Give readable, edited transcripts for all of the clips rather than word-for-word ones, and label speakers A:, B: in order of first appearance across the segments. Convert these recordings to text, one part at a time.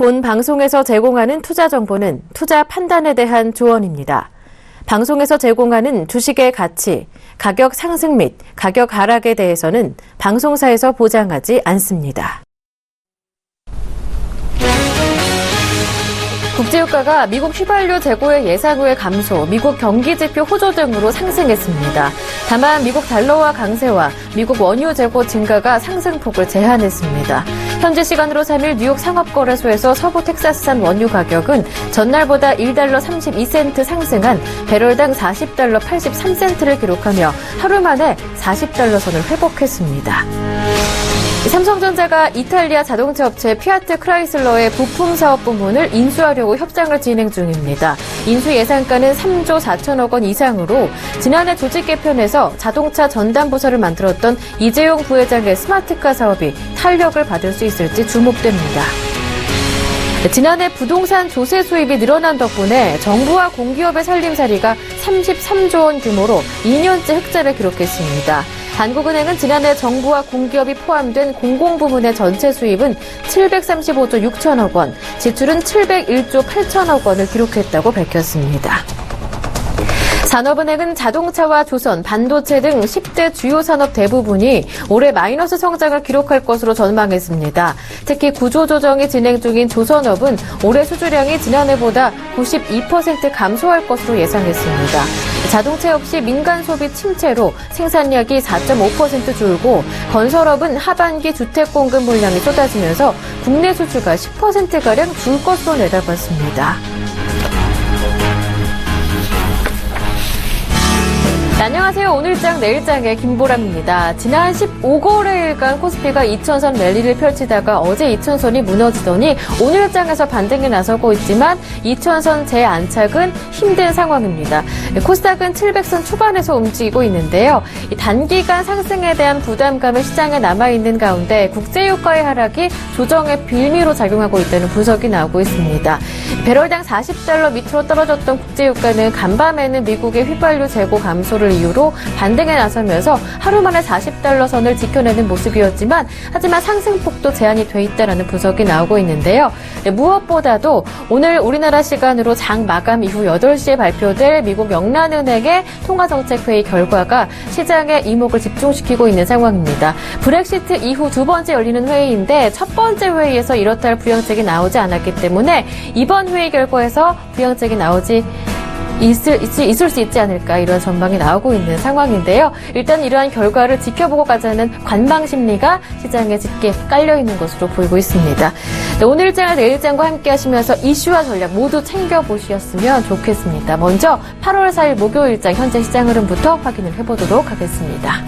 A: 본 방송에서 제공하는 투자 정보는 투자 판단에 대한 조언입니다. 방송에서 제공하는 주식의 가치, 가격 상승 및 가격 하락에 대해서는 방송사에서 보장하지 않습니다. 국제유가가 미국 휘발유 재고의 예상외 감소, 미국 경기지표 호조 등으로 상승했습니다. 다만 미국 달러화 강세와 미국 원유 재고 증가가 상승폭을 제한했습니다. 현지 시간으로 3일 뉴욕 상업거래소에서 서부 텍사스산 원유 가격은 전날보다 1달러 32센트 상승한 배럴당 40달러 83센트를 기록하며 하루 만에 40달러 선을 회복했습니다. 삼성전자가 이탈리아 자동차 업체 피아트 크라이슬러의 부품 사업 부문을 인수하려고 협상을 진행 중입니다. 인수 예상가는 3조 4천억 원 이상으로 지난해 조직 개편에서 자동차 전담 부서를 만들었던 이재용 부회장의 스마트카 사업이 탄력을 받을 수 있을지 주목됩니다. 지난해 부동산 조세 수입이 늘어난 덕분에 정부와 공기업의 살림살이가 33조 원 규모로 2년째 흑자를 기록했습니다. 한국은행은 지난해 정부와 공기업이 포함된 공공부문의 전체 수입은 735조 6천억 원, 지출은 701조 8천억 원을 기록했다고 밝혔습니다. 산업은행은 자동차와 조선, 반도체 등 10대 주요 산업 대부분이 올해 마이너스 성장을 기록할 것으로 전망했습니다. 특히 구조조정이 진행 중인 조선업은 올해 수주량이 지난해보다 92% 감소할 것으로 예상했습니다. 자동차 역시 민간 소비 침체로 생산량이 4.5% 줄고 건설업은 하반기 주택 공급 물량이 쏟아지면서 국내 수주가 10%가량 줄 것으로 내다봤습니다. 안녕하세요. 오늘장 내일장의 김보람입니다. 지난 15거래일간 코스피가 2000선 랠리를 펼치다가 어제 2000선이 무너지더니 오늘장에서 반등에 나서고 있지만 2000선 재안착은 힘든 상황입니다. 코스닥은 700선 초반에서 움직이고 있는데요. 단기간 상승에 대한 부담감이 시장에 남아있는 가운데 국제유가의 하락이 조정의 빌미로 작용하고 있다는 분석이 나오고 있습니다. 배럴당 40달러 밑으로 떨어졌던 국제유가는 간밤에는 미국의 휘발유 재고 감소를 이유로 반등에 나서면서 하루 만에 40달러 선을 지켜내는 모습이었지만 하지만 상승폭도 제한이 돼 있다는 분석이 나오고 있는데요. 무엇보다도 오늘 우리나라 시간으로 장 마감 이후 8시에 발표될 미국 영란은행의 통화정책회의 결과가 시장의 이목을 집중시키고 있는 상황입니다. 브렉시트 이후 두 번째 열리는 회의인데 첫 번째 회의에서 이렇다 할 부양책이 나오지 않았기 때문에 이번 회의 결과에서 부양책이 나오지 있을 수 있지 않을까 이런 전망이 나오고 있는 상황인데요. 일단 이러한 결과를 지켜보고 가자는 관망 심리가 시장에 짙게 깔려있는 것으로 보이고 있습니다. 네, 오늘장과 내일장과 함께 하시면서 이슈와 전략 모두 챙겨보셨으면 좋겠습니다. 먼저 8월 4일 목요일장 현재 시장 흐름부터 확인을 해보도록 하겠습니다.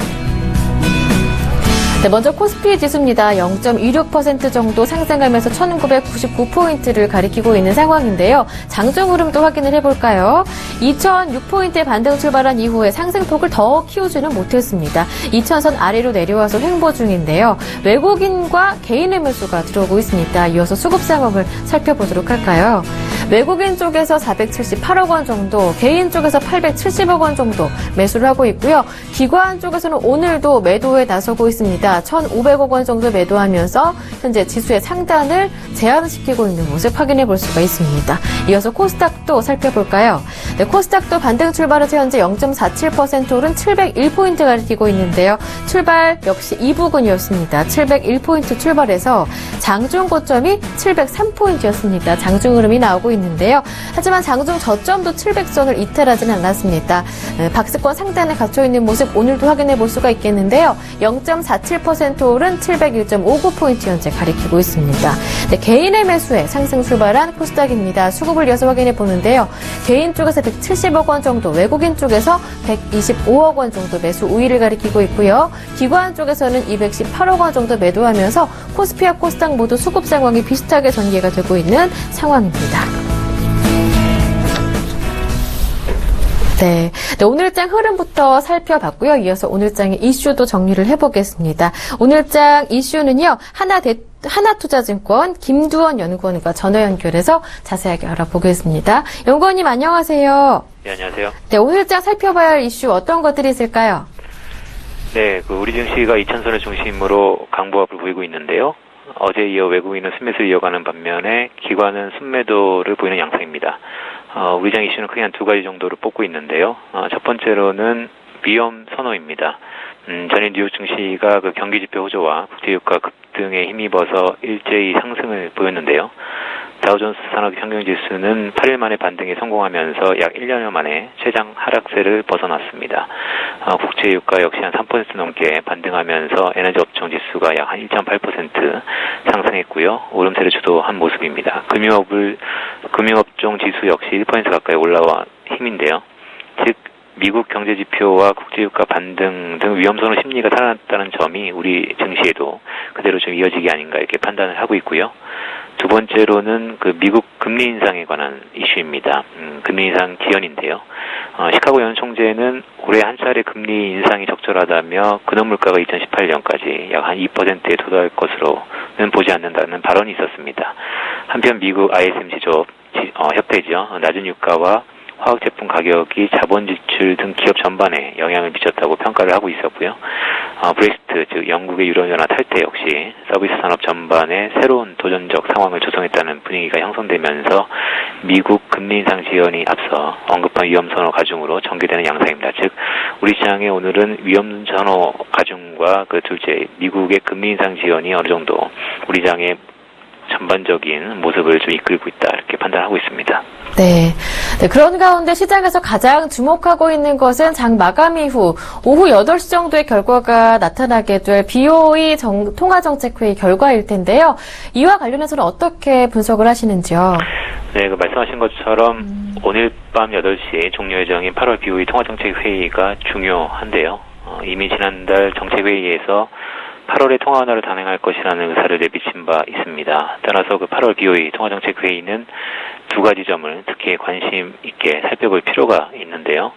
A: 네, 먼저 코스피 지수입니다. 0.26% 정도 상승하면서 1999포인트를 가리키고 있는 상황인데요. 장중 흐름도 확인을 해볼까요? 2006포인트에 반등 출발한 이후에 상승폭을 더 키우지는 못했습니다. 2000선 아래로 내려와서 횡보 중인데요. 외국인과 개인의 매수가 들어오고 있습니다. 이어서 수급 상황을 살펴보도록 할까요? 외국인 쪽에서 478억 원 정도, 개인 쪽에서 870억 원 정도 매수를 하고 있고요. 기관 쪽에서는 오늘도 매도에 나서고 있습니다. 1,500억 원 정도 매도하면서 현재 지수의 상단을 제한시키고 있는 모습 확인해 볼 수가 있습니다. 이어서 코스닥도 살펴볼까요? 네, 코스닥도 반등 출발해서 현재 0.47% 오른 701포인트 가리키고 있는데요. 출발 역시 이 부근이었습니다. 701포인트 출발해서 장중 고점이 703포인트였습니다. 장중 흐름이 나오고 있는데요. 하지만 장중 저점도 700선을 이탈하지는 않았습니다. 박스권 상단에 갇혀있는 모습 오늘도 확인해 볼 수가 있겠는데요. 0.47% 오른 701.59포인트 현재 가리키고 있습니다. 네, 개인의 매수에 상승 출발한 코스닥입니다. 수급을 이어서 확인해 보는데요. 개인 쪽에서 170억 원 정도, 외국인 쪽에서 125억 원 정도 매수 우위를 가리키고 있고요. 기관 쪽에서는 218억 원 정도 매도하면서 코스피와 코스닥 모두 수급 상황이 비슷하게 전개가 되고 있는 상황입니다. 네, 오늘장 흐름부터 살펴봤고요. 이어서 오늘장의 이슈도 정리를 해보겠습니다. 오늘장 이슈는요. 하나투자증권 김두원 연구원과 전화 연결해서 자세하게 알아보겠습니다. 연구원님 안녕하세요.
B: 네, 안녕하세요.
A: 네, 오늘장 살펴봐야 할 이슈 어떤 것들이 있을까요?
B: 네, 우리 증시가 2000선을 중심으로 강보합을 보이고 있는데요. 어제 이어 외국인은 순매수를 이어가는 반면에 기관은 순매도를 보이는 양상입니다. 우리 시장 이슈는 크게 한 두 가지 정도로 뽑고 있는데요. 첫 번째로는 위험 선호입니다. 전일 뉴욕 증시가 그 경기 지표 호조와 국제유가 급등에 힘입어서 일제히 상승을 보였는데요. 다우존스 산업 평균지수는 8일 만에 반등에 성공하면서 약 1년여 만에 최장 하락세를 벗어났습니다. 국제유가 역시 한 3% 넘게 반등하면서 에너지 업종 지수가 약 한 1.8% 상승했고요. 오름세를 주도한 모습입니다. 금융업종 지수 역시 1% 가까이 올라와 힘인데요. 즉 미국 경제 지표와 국제유가 반등 등 위험선호 심리가 살아났다는 점이 우리 증시에도 그대로 좀 이어지기 아닌가 이렇게 판단을 하고 있고요. 두 번째로는 그 미국 금리 인상에 관한 이슈입니다. 금리 인상 기연인데요. 시카고 연 총재는 올해 한 차례 금리 인상이 적절하다며 근원물가가 2018년까지 약 한 2%에 도달할 것으로는 보지 않는다는 발언이 있었습니다. 한편 미국 ISM 제조업 협회죠. 낮은 유가와 화학 제품 가격이 자본 지출 등 기업 전반에 영향을 미쳤다고 평가를 하고 있었고요. 브렉시트, 즉 영국의 유럽연합 탈퇴 역시 서비스 산업 전반에 새로운 도전적 상황을 조성했다는 분위기가 형성되면서 미국 금리 인상 지연이 앞서 언급한 위험선호 가중으로 전개되는 양상입니다. 즉 우리 시장에 오늘은 위험선호 가중과 그 둘째 미국의 금리 인상 지연이 어느 정도 우리 시장의 전반적인 모습을 좀 이끌고 있다 이렇게 판단하고 있습니다.
A: 네. 그런 가운데 시장에서 가장 주목하고 있는 것은 장 마감 이후 오후 8시 정도의 결과가 나타나게 될 BOE 통화정책회의 결과일 텐데요. 이와 관련해서는 어떻게 분석을 하시는지요?
B: 네, 그 말씀하신 것처럼 오늘 밤 8시에 종료 예정인 8월 BOE 통화정책회의가 중요한데요. 이미 지난달 정책회의에서 8월에 통화 완화를 단행할 것이라는 의사를 내비친 바 있습니다. 따라서 그 8월 BOE 통화정책회의는 두 가지 점을 특히 관심 있게 살펴볼 필요가 있는데요.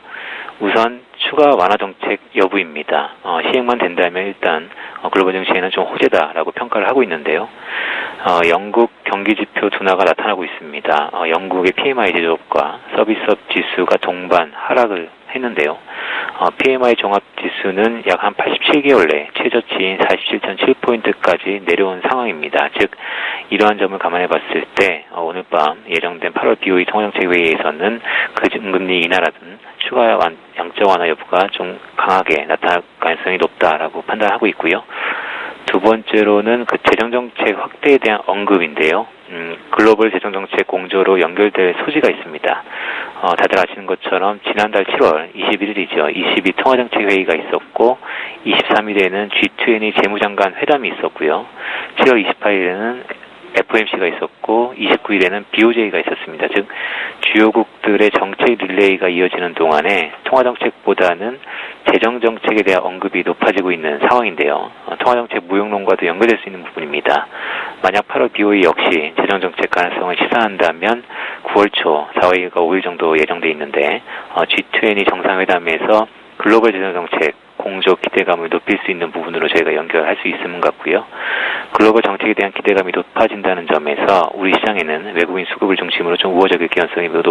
B: 우선 추가 완화 정책 여부입니다. 시행만 된다면 일단 글로벌 증시에는 좀 호재다라고 평가를 하고 있는데요. 영국 경기지표 둔화가 나타나고 있습니다. 영국의 PMI 제조업과 서비스업 지수가 동반 하락을 했는데요. PMI 종합지수는 약 한 87개월 내 최저치인 47.7포인트까지 내려온 상황입니다. 즉 이러한 점을 감안해 봤을 때 오늘 밤 예정된 8월 BOE 통화정책회의에서는 그 금리 인하라든 추가 양적 완화 여부가 좀 강하게 나타날 가능성이 높다라고 판단하고 있고요. 두 번째로는 그 재정정책 확대에 대한 언급인데요. 글로벌 재정정책 공조로 연결될 소지가 있습니다. 다들 아시는 것처럼 지난달 7월 21일이죠. 22 통화정책회의가 있었고 23일에는 G20 재무장관 회담이 있었고요. 7월 28일에는 FOMC가 있었고 29일에는 BOJ가 있었습니다. 즉 주요국들의 정책 릴레이가 이어지는 동안에 통화정책보다는 재정정책에 대한 언급이 높아지고 있는 상황인데요. 통화정책 무용론과도 연결될 수 있는 부분입니다. 만약 8월 BOE 역시 재정정책 가능성을 시사한다면 9월 초 4일과 5일 정도 예정돼 있는데 G20 정상회담에서 글로벌 재정정책 공조 기대감을 높일 수 있는 부분으로 저희가 연결할 수 있을 것 같고요. 글로벌 정책에 대한 기대감이 높아진다는 점에서 우리 시장에는 외국인 수급을 중심으로 좀 우호적일 가능성이 매우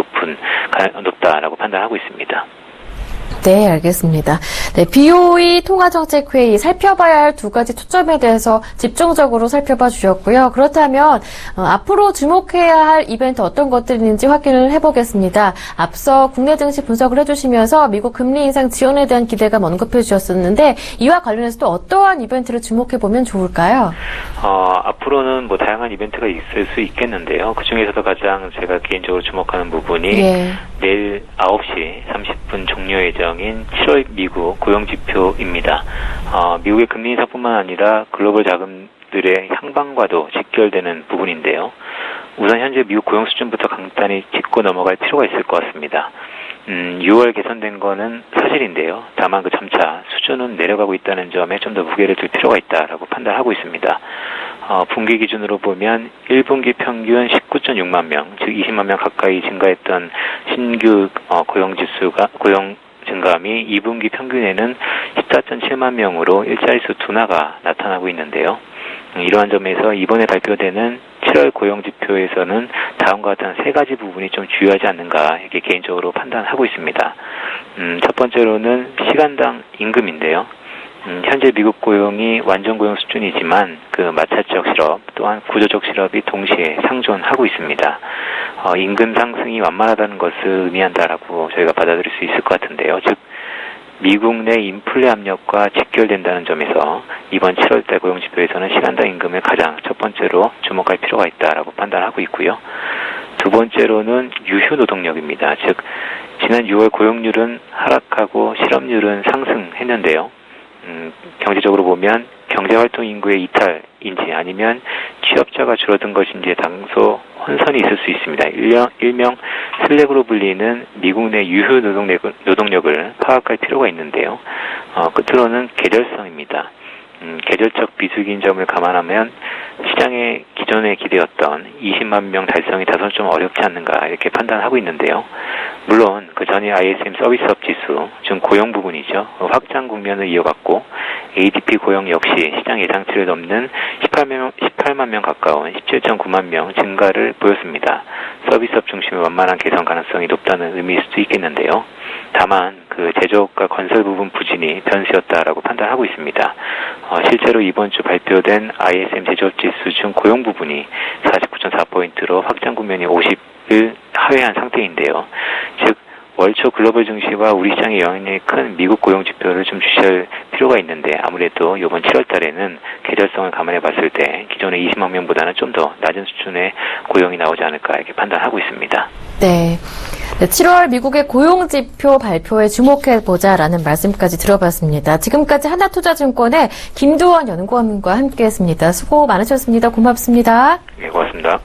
B: 높다라고 판단하고 있습니다.
A: 네, 알겠습니다. 네, BOE 통화정책회의 살펴봐야 할 두 가지 초점에 대해서 집중적으로 살펴봐 주셨고요. 그렇다면 앞으로 주목해야 할 이벤트 어떤 것들이 있는지 확인을 해보겠습니다. 앞서 국내 증시 분석을 해주시면서 미국 금리 인상 지연에 대한 기대감 언급해 주셨었는데 이와 관련해서 또 어떠한 이벤트를 주목해보면 좋을까요?
B: 앞으로는 뭐 다양한 이벤트가 있을 수 있겠는데요. 그중에서도 가장 제가 개인적으로 주목하는 부분이 내일 9시 30분 종료 예정인 7월 미국 고용지표입니다. 미국의 금리 인상뿐만 아니라 글로벌 자금들의 향방과도 직결되는 부분인데요. 우선 현재 미국 고용 수준부터 간단히 짚고 넘어갈 필요가 있을 것 같습니다. 6월 개선된 거는 사실인데요. 다만 그 점차 수준은 내려가고 있다는 점에 좀 더 무게를 둘 필요가 있다라고 판단하고 있습니다. 분기 기준으로 보면 1분기 평균 19.6만 명, 즉 20만 명 가까이 증가했던 신규 고용 증감이 2분기 평균에는 14.7만 명으로 일자리수 둔화가 나타나고 있는데요. 이러한 점에서 이번에 발표되는 7월 고용지표에서는 다음과 같은 세 가지 부분이 좀 주요하지 않는가 이렇게 개인적으로 판단하고 있습니다. 첫 번째로는 시간당 임금인데요. 현재 미국 고용이 완전 고용 수준이지만 그 마찰적 실업 또한 구조적 실업이 동시에 상존하고 있습니다. 임금 상승이 완만하다는 것을 의미한다라고 저희가 받아들일 수 있을 것 같은데요. 즉 미국 내 인플레 압력과 직결된다는 점에서 이번 7월달 고용지표에서는 시간당 임금을 가장 첫 번째로 주목할 필요가 있다라고 판단하고 있고요. 두 번째로는 유휴 노동력입니다. 즉 지난 6월 고용률은 하락하고 실업률은 상승했는데요. 경제적으로 보면 경제활동 인구의 이탈인지 아니면 취업자가 줄어든 것인지에 당소 혼선이 있을 수 있습니다. 일명 슬랙으로 불리는 미국 내 유휴 노동력을 파악할 필요가 있는데요. 끝으로는 계절성입니다. 계절적 비수기인 점을 감안하면 시장의 기존에 기대었던 20만 명 달성이 다소 좀 어렵지 않는가 이렇게 판단하고 있는데요. 물론 그 전에 ISM 서비스업 지수, 즉 고용 부분이죠. 확장 국면을 이어갔고 ADP 고용 역시 시장 예상치를 넘는 18만 명 가까운 17.9만 명 증가를 보였습니다. 서비스업 중심의 완만한 개선 가능성이 높다는 의미일 수도 있겠는데요. 다만 그 제조업과 건설 부분 부진이 변수였다라고 판단하고 있습니다. 실제로 이번 주 발표된 ISM 제조업 지수 중 고용 부분이 49.4포인트로 확장 국면이 50을 하회한 상태인데요. 즉 월초 글로벌 증시와 우리 시장의 영향력이 큰 미국 고용 지표를 좀 주시할 필요가 있는데 아무래도 이번 7월 달에는 계절성을 감안해 봤을 때 기존의 20만 명보다는 좀 더 낮은 수준의 고용이 나오지 않을까 이렇게 판단하고 있습니다.
A: 네. 7월 미국의 고용 지표 발표에 주목해 보자라는 말씀까지 들어봤습니다. 지금까지 하나투자증권의 김두원 연구원과 함께했습니다. 수고 많으셨습니다. 고맙습니다.
B: 네, 고맙습니다.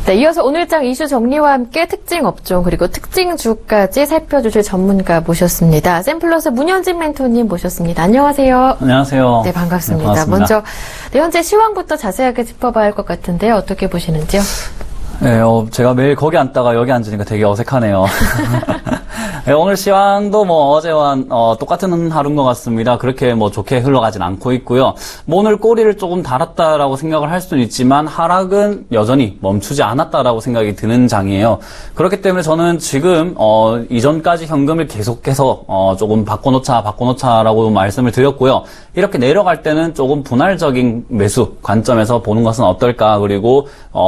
A: 네, 이어서 오늘장 이슈 정리와 함께 특징 업종 그리고 특징 주까지 살펴주실 전문가 모셨습니다. 샘플러스 문현진 멘토님 모셨습니다. 안녕하세요.
C: 안녕하세요.
A: 네, 반갑습니다.
C: 네, 반갑습니다.
A: 먼저 현재 시황부터 자세하게 짚어봐야 할 것 같은데요. 어떻게 보시는지요?
C: 네, 제가 매일 거기 앉다가 여기 앉으니까 되게 어색하네요. 네, 오늘 시황도 어제와 똑같은 하루인 것 같습니다. 그렇게 좋게 흘러가진 않고 있고요. 오늘 꼬리를 조금 달았다라고 생각을 할 수는 있지만 하락은 여전히 멈추지 않았다라고 생각이 드는 장이에요. 그렇기 때문에 저는 지금 이전까지 현금을 계속해서 조금 바꿔놓자라고 말씀을 드렸고요. 이렇게 내려갈 때는 조금 분할적인 매수 관점에서 보는 것은 어떨까. 그리고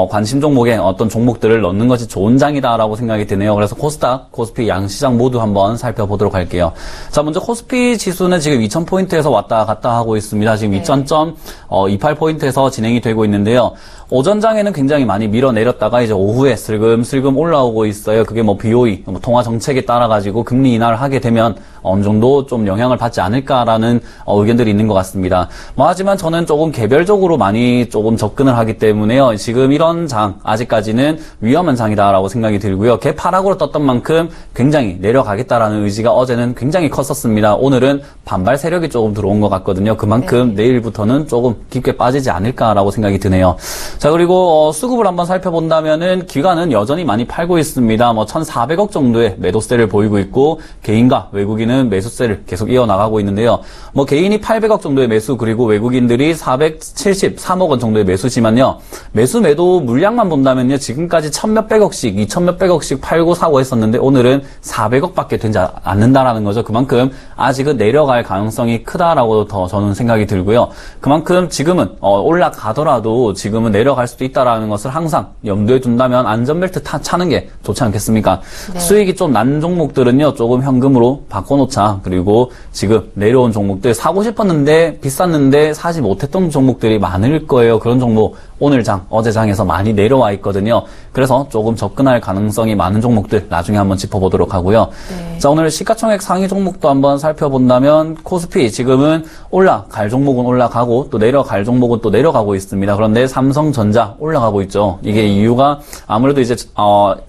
C: 관심 종목에 어떤 종목들을 넣는 것이 좋은 장이다라고 생각이 드네요. 그래서 코스닥, 코스피 양시장 모두 한번 살펴보도록 할게요. 자, 먼저 코스피 지수는 지금 2000포인트에서 왔다 갔다 하고 있습니다. 지금 2000.28포인트에서 진행이 되고 있는데요. 오전장에는 굉장히 많이 밀어내렸다가 이제 오후에 슬금슬금 올라오고 있어요. 그게 BOE, 통화 정책에 따라가지고 금리 인하를 하게 되면 어느 정도 좀 영향을 받지 않을까라는 의견들이 있는 것 같습니다. 하지만 저는 조금 개별적으로 많이 조금 접근을 하기 때문에요. 지금 이런 장, 아직까지는 위험한 장이다라고 생각이 들고요. 개파락으로 떴던 만큼 굉장히 내려가겠다라는 의지가 어제는 굉장히 컸었습니다. 오늘은 반발 세력이 조금 들어온 것 같거든요. 그만큼 내일부터는 조금 깊게 빠지지 않을까라고 생각이 드네요. 자, 그리고 수급을 한번 살펴본다면은 기관은 여전히 많이 팔고 있습니다. 1,400억 정도의 매도세를 보이고 있고 개인과 외국인은 매수세를 계속 이어나가고 있는데요. 개인이 800억 정도의 매수 그리고 외국인들이 473억 원 정도의 매수지만요. 매도 물량만 본다면요. 지금까지 1,몇백억씩, 2,몇백억씩 팔고 사고 했었는데 오늘은 400억밖에 되지 않는다라는 거죠. 그만큼 아직은 내려갈 가능성이 크다라고 더 저는 생각이 들고요. 그만큼 지금은 올라가더라도 지금은 내려갈 수도 있다라는 것을 항상 염두에 둔다면 안전벨트 차는 게 좋지 않겠습니까? 네. 수익이 좀 난 종목들은요, 조금 현금으로 바꿔놓자. 그리고 지금 내려온 종목들 사고 싶었는데 비쌌는데 사지 못했던 종목들이 많을 거예요. 그런 종목 오늘 장, 어제 장에서 많이 내려와 있거든요. 그래서 조금 접근할 가능성이 많은 종목들 나중에 한번 짚어보도록 하고요. 네. 자, 오늘 시가총액 상위 종목도 한번 살펴본다면 코스피 지금은 올라갈 종목은 올라가고 또 내려갈 종목은 또 내려가고 있습니다. 그런데 삼성전자 올라가고 있죠. 이게 이유가 아무래도 이제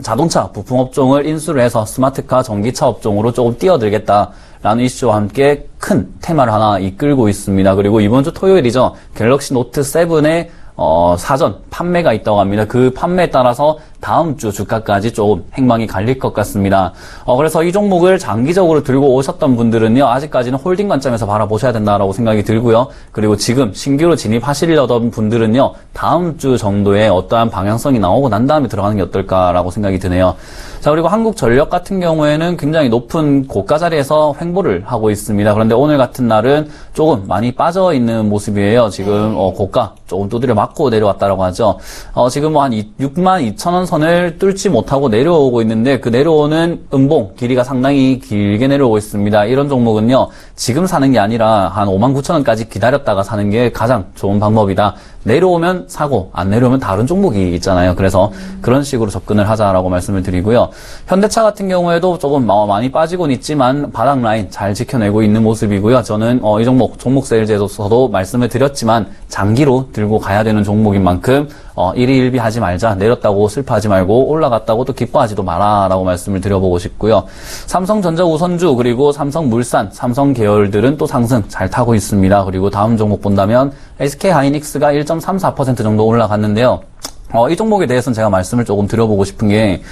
C: 자동차 부품 업종을 인수를 해서 스마트카 전기차 업종으로 조금 뛰어들겠다. 라는 이슈와 함께 큰 테마를 하나 이끌고 있습니다. 그리고 이번 주 토요일이죠. 갤럭시 노트 7의 사전 판매가 있다고 합니다. 그 판매에 따라서 다음 주 주가까지 조금 행방이 갈릴 것 같습니다. 그래서 이 종목을 장기적으로 들고 오셨던 분들은요, 아직까지는 홀딩 관점에서 바라보셔야 된다라고 생각이 들고요. 그리고 지금 신규로 진입하시려던 분들은요, 다음 주 정도에 어떠한 방향성이 나오고 난 다음에 들어가는 게 어떨까라고 생각이 드네요. 자, 그리고 한국전력 같은 경우에는 굉장히 높은 고가 자리에서 횡보를 하고 있습니다. 그런데 오늘 같은 날은 조금 많이 빠져 있는 모습이에요. 지금 고가 조금 두드려 맞고 내려왔다라고 하죠. 지금 뭐 한 62,000원 선을 뚫지 못하고 내려오고 있는데, 그 내려오는 음봉 길이가 상당히 길게 내려오고 있습니다. 이런 종목은요, 지금 사는 게 아니라 한 59,000원까지 기다렸다가 사는 게 가장 좋은 방법이다. 내려오면 사고, 안 내려오면 다른 종목이 있잖아요. 그래서 그런 식으로 접근을 하자라고 말씀을 드리고요. 현대차 같은 경우에도 조금 많이 빠지곤 있지만 바닥 라인 잘 지켜내고 있는 모습이고요. 저는 이 종목 세일즈에서도 말씀을 드렸지만 장기로 들고 가야 되는 종목인 만큼 일희일비 하지 말자. 내렸다고 슬퍼하지 말고 올라갔다고 또 기뻐하지도 마라라고 말씀을 드려보고 싶고요. 삼성전자 우선주 그리고 삼성물산, 삼성 계열들은 또 상승 잘 타고 있습니다. 그리고 다음 종목 본다면 SK하이닉스가 1.34% 정도 올라갔는데요. 이 종목에 대해서는 제가 말씀을 조금 드려보고 싶은 게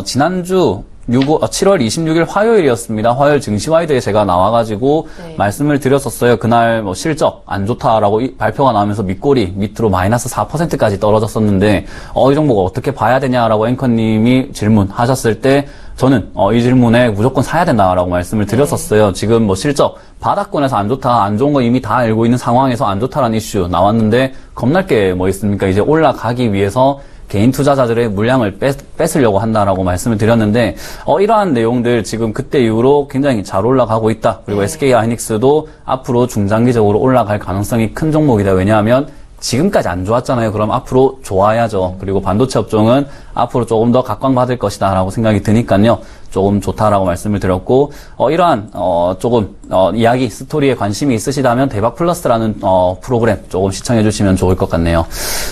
C: 지난주 7월 26일 화요일이었습니다. 화요일 증시와이드에 제가 나와가지고 말씀을 드렸었어요. 그날 뭐 실적 안 좋다라고 발표가 나오면서 밑꼬리 밑으로 마이너스 4%까지 떨어졌었는데 이 종목을 어떻게 봐야 되냐라고 앵커님이 질문하셨을 때 저는 이 질문에 무조건 사야 된다라고 말씀을 드렸었어요. 지금 뭐 실적 바닥권에서 안 좋다, 안 좋은 거 이미 다 알고 있는 상황에서 안 좋다라는 이슈 나왔는데 겁날 게 뭐 있습니까? 이제 올라가기 위해서 개인 투자자들의 물량을 뺏으려고 한다라고 말씀을 드렸는데 이러한 내용들 지금 그때 이후로 굉장히 잘 올라가고 있다. 그리고 SK하이닉스도 앞으로 중장기적으로 올라갈 가능성이 큰 종목이다. 왜냐하면 지금까지 안 좋았잖아요. 그럼 앞으로 좋아야죠. 그리고 반도체 업종은 앞으로 조금 더 각광받을 것이다 라고 생각이 드니까요. 조금 좋다라고 말씀을 드렸고 이러한 조금 이야기 스토리에 관심이 있으시다면 대박 플러스라는 프로그램 조금 시청해 주시면 좋을 것 같네요.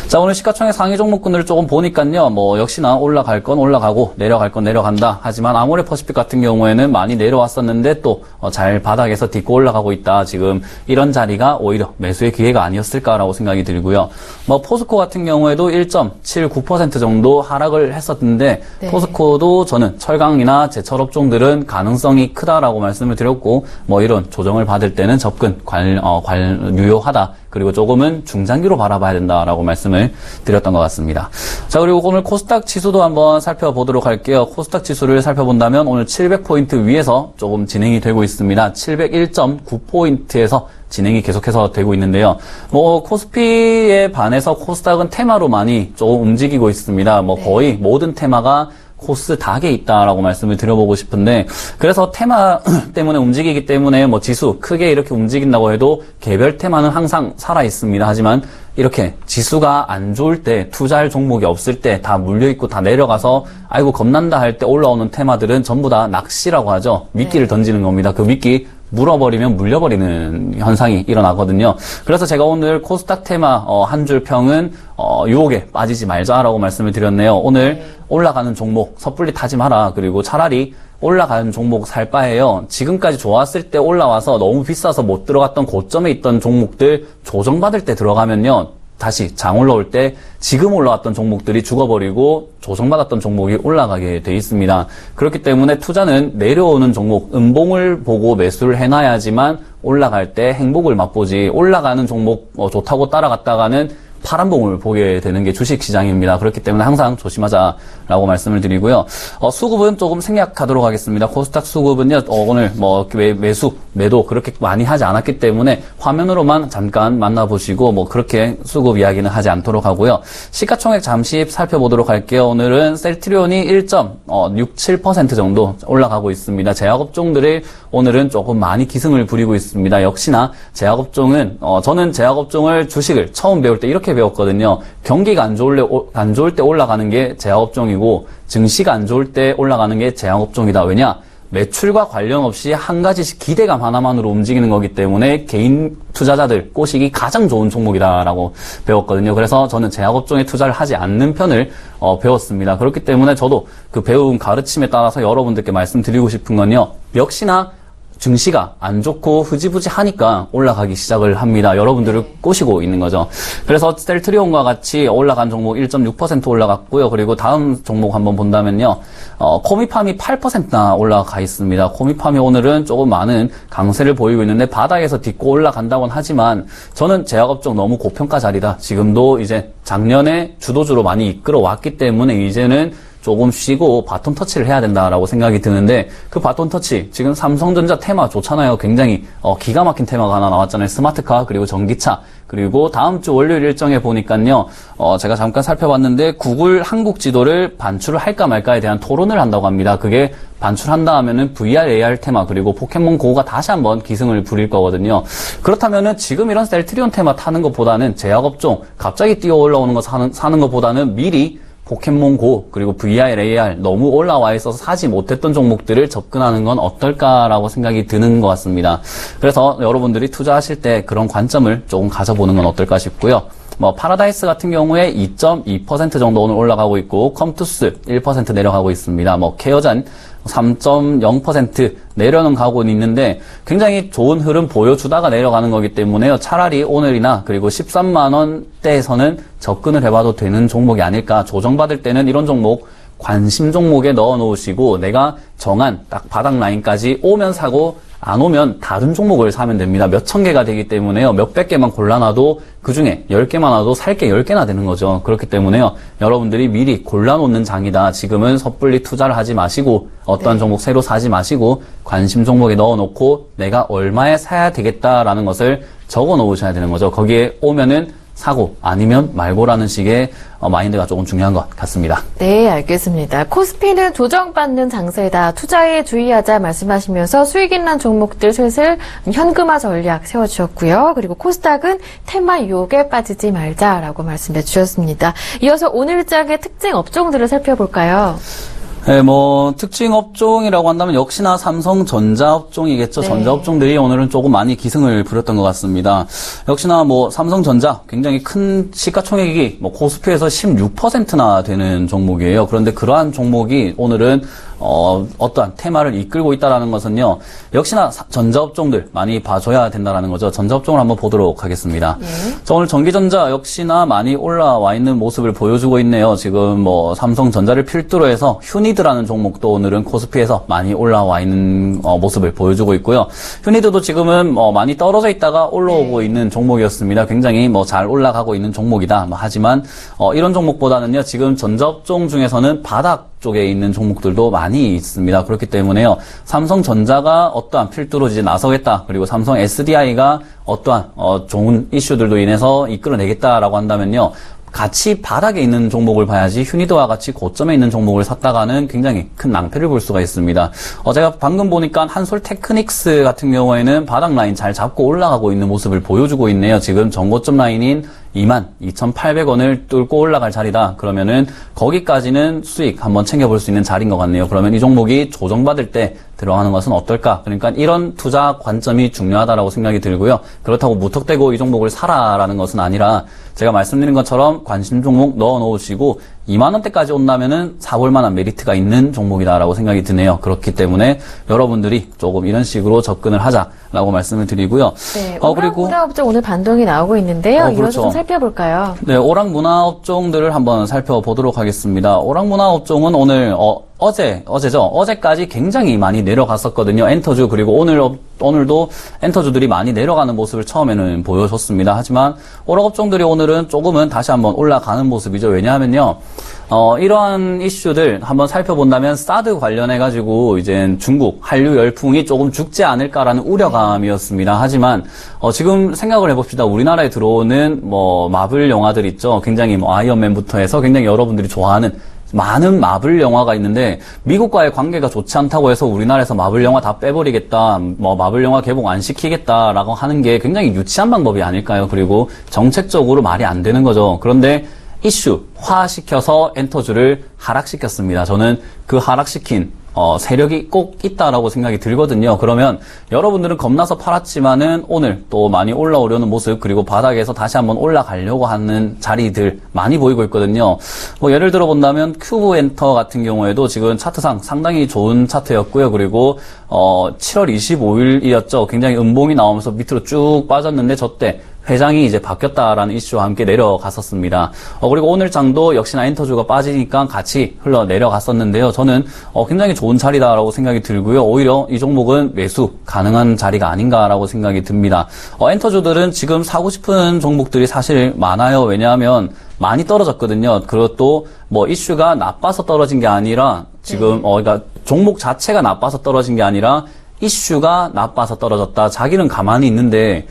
C: 자, 오늘 시가총액 상위 종목군들을 조금 보니까요. 뭐 역시나 올라갈 건 올라가고 내려갈 건 내려간다. 하지만 아모레퍼시픽 같은 경우에는 많이 내려왔었는데 또 잘 바닥에서 딛고 올라가고 있다. 지금 이런 자리가 오히려 매수의 기회가 아니었을까라고 생각이 들고요. 뭐 포스코 같은 경우에도 1.79% 정도 하락을 했었는데 포스코도 저는 철강이나 제철 업종들은 가능성이 크다라고 말씀을 드렸고 뭐 이런 조정을 받을 때는 접근 유효하다. 그리고 조금은 중장기로 바라봐야 된다라고 말씀을 드렸던 것 같습니다. 자, 그리고 오늘 코스닥 지수도 한번 살펴보도록 할게요. 코스닥 지수를 살펴본다면 오늘 700포인트 위에서 조금 진행이 되고 있습니다. 701.9포인트에서 진행이 계속해서 되고 있는데요. 뭐 코스피에 반해서 코스닥은 테마로 많이 조금 움직이고 있습니다. 뭐 거의 모든 테마가 코스닥에 있다라고 말씀을 드려보고 싶은데, 그래서 테마 때문에 움직이기 때문에 뭐 지수 크게 이렇게 움직인다고 해도 개별 테마는 항상 살아 있습니다. 하지만 이렇게 지수가 안 좋을 때, 투자할 종목이 없을 때, 다 물려있고 다 내려가서 아이고 겁난다 할 때 올라오는 테마들은 전부 다 낚시라고 하죠. 미끼를 던지는 겁니다. 그 미끼 물어버리면 물려버리는 현상이 일어나거든요. 그래서 제가 오늘 코스닥 테마 한 줄 평은 유혹에 빠지지 말자라고 말씀을 드렸네요. 오늘 올라가는 종목 섣불리 타지 마라. 그리고 차라리 올라가는 종목 살 바에요. 지금까지 좋았을 때 올라와서 너무 비싸서 못 들어갔던 고점에 있던 종목들 조정받을 때 들어가면요. 다시 장 올라올 때 지금 올라왔던 종목들이 죽어버리고 조정받았던 종목이 올라가게 돼 있습니다. 그렇기 때문에 투자는 내려오는 종목, 음봉을 보고 매수를 해놔야지만 올라갈 때 행복을 맛보지, 올라가는 종목 좋다고 따라갔다가는 파란봉을 보게 되는 게 주식시장입니다. 그렇기 때문에 항상 조심하자라고 말씀을 드리고요. 수급은 조금 생략하도록 하겠습니다. 코스닥 수급은요, 오늘 뭐 매도 그렇게 많이 하지 않았기 때문에 화면으로만 잠깐 만나보시고 뭐 그렇게 수급 이야기는 하지 않도록 하고요. 시가총액 잠시 살펴보도록 할게요. 오늘은 셀트리온이 1.67% 정도 올라가고 있습니다. 제약업종들이 오늘은 조금 많이 기승을 부리고 있습니다. 역시나 제약업종은 저는 제약업종을 주식을 처음 배울 때 이렇게 배웠거든요. 경기가 안 좋을 때 올라가는 게 제약업종이고 증시가 안 좋을 때 올라가는 게 제약업종이다. 왜냐? 매출과 관련 없이 한 가지씩 기대감 하나만으로 움직이는 거기 때문에 개인 투자자들 꼬시기 가장 좋은 종목이다라고 배웠거든요. 그래서 저는 제약업종에 투자를 하지 않는 편을 배웠습니다. 그렇기 때문에 저도 그 배운 가르침에 따라서 여러분들께 말씀드리고 싶은 건요. 역시나 증시가 안 좋고 흐지부지하니까 올라가기 시작을 합니다. 여러분들을 꼬시고 있는 거죠. 그래서 셀트리온과 같이 올라간 종목 1.6% 올라갔고요. 그리고 다음 종목 한번 본다면요. 코미팜이 8%나 올라가 있습니다. 코미팜이 오늘은 조금 많은 강세를 보이고 있는데 바닥에서 딛고 올라간다고는 하지만 저는 제약업종 너무 고평가 자리다. 지금도 이제 작년에 주도주로 많이 이끌어왔기 때문에 이제는 조금 쉬고 바톤 터치를 해야 된다라고 생각이 드는데 그 바톤 터치 지금 삼성전자 테마 좋잖아요. 굉장히 기가 막힌 테마가 하나 나왔잖아요. 스마트카 그리고 전기차 그리고 다음 주 월요일 일정에 보니까요. 제가 잠깐 살펴봤는데 구글 한국 지도를 반출을 할까 말까에 대한 토론을 한다고 합니다. 그게 반출한다 하면은 VR, AR 테마 그리고 포켓몬 고가 다시 한번 기승을 부릴 거거든요. 그렇다면은 지금 이런 셀트리온 테마 타는 것보다는 제약업종 갑자기 뛰어 올라오는 거 사는 것보다는 미리 포켓몬 고 그리고 VR, AR 너무 올라와 있어서 사지 못했던 종목들을 접근하는 건 어떨까라고 생각이 드는 것 같습니다. 그래서 여러분들이 투자하실 때 그런 관점을 조금 가져보는 건 어떨까 싶고요. 파라다이스 같은 경우에 2.2% 정도 오늘 올라가고 있고 컴투스 1% 내려가고 있습니다. 케어잔 3.0% 내려는 가고 있는데 굉장히 좋은 흐름 보여주다가 내려가는 거기 때문에요. 차라리 오늘이나 그리고 13만 원대에서는 접근을 해봐도 되는 종목이 아닐까. 조정받을 때는 이런 종목 관심 종목에 넣어 놓으시고 내가 정한 딱 바닥 라인까지 오면 사고 안 오면 다른 종목을 사면 됩니다. 몇천 개가 되기 때문에요. 몇백 개만 골라놔도 그중에 10개만 와도 살 게 10개나 되는 거죠. 그렇기 때문에요. 여러분들이 미리 골라놓는 장이다. 지금은 섣불리 투자를 하지 마시고 어떠한 종목 새로 사지 마시고 관심 종목에 넣어놓고 내가 얼마에 사야 되겠다라는 것을 적어 놓으셔야 되는 거죠. 거기에 오면은 사고 아니면 말고라는 식의 마인드가 조금 중요한 것 같습니다.
A: 네, 알겠습니다. 코스피는 조정받는 장세다. 투자에 주의하자 말씀하시면서 수익이 난 종목들 슬슬 현금화 전략 세워주셨고요. 그리고 코스닥은 테마 유혹에 빠지지 말자라고 말씀해 주셨습니다. 이어서 오늘장의 특징 업종들을 살펴볼까요?
C: 네, 특징 업종이라고 한다면 역시나 삼성전자 업종이겠죠.
A: 네.
C: 전자 업종들이 오늘은 조금 많이 기승을 부렸던 것 같습니다. 역시나 삼성전자 굉장히 큰 시가총액이 코스피에서 16%나 되는 종목이에요. 그런데 그러한 종목이 오늘은 어떠한 테마를 이끌고 있다라는 것은요. 역시나 전자업종들 많이 봐줘야 된다라는 거죠. 전자업종을 한번 보도록 하겠습니다. 자, 오늘 전기전자 역시나 많이 올라와 있는 모습을 보여주고 있네요. 지금 삼성전자를 필두로 해서 휴니드라는 종목도 오늘은 코스피에서 많이 올라와 있는 모습을 보여주고 있고요. 휴니드도 지금은 많이 떨어져 있다가 올라오고 있는 종목이었습니다. 굉장히 잘 올라가고 있는 종목이다. 하지만 이런 종목보다는요. 지금 전자업종 중에서는 바닥 쪽에 있는 종목들도 많이 있습니다. 그렇기 때문에요. 삼성전자가 어떠한 필두로 이제 나서겠다. 그리고 삼성 SDI가 어떠한 좋은 이슈들로 인해서 이끌어내겠다라고 한다면요. 같이 바닥에 있는 종목을 봐야지 휴니드와 같이 고점에 있는 종목을 샀다가는 굉장히 큰 낭패를 볼 수가 있습니다. 제가 방금 보니까 한솔 테크닉스 같은 경우에는 바닥 라인 잘 잡고 올라가고 있는 모습을 보여주고 있네요. 지금 전고점 라인인 22,800원을 뚫고 올라갈 자리다. 그러면은 거기까지는 수익 한번 챙겨볼 수 있는 자리인 것 같네요. 그러면 이 종목이 조정받을 때 들어가는 것은 어떨까? 그러니까 이런 투자 관점이 중요하다라고 생각이 들고요. 그렇다고 무턱대고 이 종목을 사라라는 것은 아니라 제가 말씀드린 것처럼 관심 종목 넣어 놓으시고 2만 원대까지 온다면은 사볼 만한 메리트가 있는 종목이다라고 생각이 드네요. 그렇기 때문에 여러분들이 조금 이런 식으로 접근을 하자라고 말씀을 드리고요.
A: 네, 오락문화업종 오늘 반동이 나오고 있는데요.
C: 그렇죠.
A: 이어서 좀 살펴볼까요?
C: 네, 오락문화업종들을 한번 살펴보도록 하겠습니다. 오락문화업종은 오늘 어제죠. 어제까지 굉장히 많이 내려갔었거든요. 엔터주 그리고 오늘도 엔터주들이 많이 내려가는 모습을 처음에는 보여줬습니다. 하지만 오락업종들이 오늘은 조금은 다시 한번 올라가는 모습이죠. 왜냐하면요. 이러한 이슈들 한번 살펴본다면 사드 관련해가지고 이제 중국 한류 열풍이 조금 죽지 않을까라는 우려감이었습니다. 하지만 지금 생각을 해봅시다. 우리나라에 들어오는 마블 영화들 있죠. 굉장히 아이언맨부터 해서 굉장히 여러분들이 좋아하는 많은 마블 영화가 있는데 미국과의 관계가 좋지 않다고 해서 우리나라에서 마블 영화 다 빼버리겠다, 마블 영화 개봉 안 시키겠다라고 하는 게 굉장히 유치한 방법이 아닐까요? 그리고 정책적으로 말이 안 되는 거죠. 그런데 이슈화시켜서 엔터주를 하락시켰습니다. 저는 그 하락시킨 세력이 꼭 있다라고 생각이 들거든요. 그러면 여러분들은 겁나서 팔았지만은 오늘 또 많이 올라오려는 모습, 그리고 바닥에서 다시 한번 올라가려고 하는 자리들 많이 보이고 있거든요. 뭐 예를 들어 본다면 큐브 엔터 같은 경우에도 지금 차트상 상당히 좋은 차트였고요. 그리고 7월 25일이었죠. 굉장히 음봉이 나오면서 밑으로 쭉 빠졌는데 저때 회장이 이제 바뀌었다라는 이슈와 함께 내려갔었습니다. 그리고 오늘 장도 역시나 엔터주가 빠지니까 같이 흘러 내려갔었는데요. 저는 굉장히 좋은 자리다라고 생각이 들고요. 오히려 이 종목은 매수 가능한 자리가 아닌가라고 생각이 듭니다. 엔터주들은 지금 사고 싶은 종목들이 사실 많아요. 왜냐하면 많이 떨어졌거든요. 그리고 또 뭐 이슈가 나빠서 떨어진 게 아니라 지금 그러니까 종목 자체가 나빠서 떨어진 게 아니라 이슈가 나빠서 떨어졌다. 자기는 가만히 있는데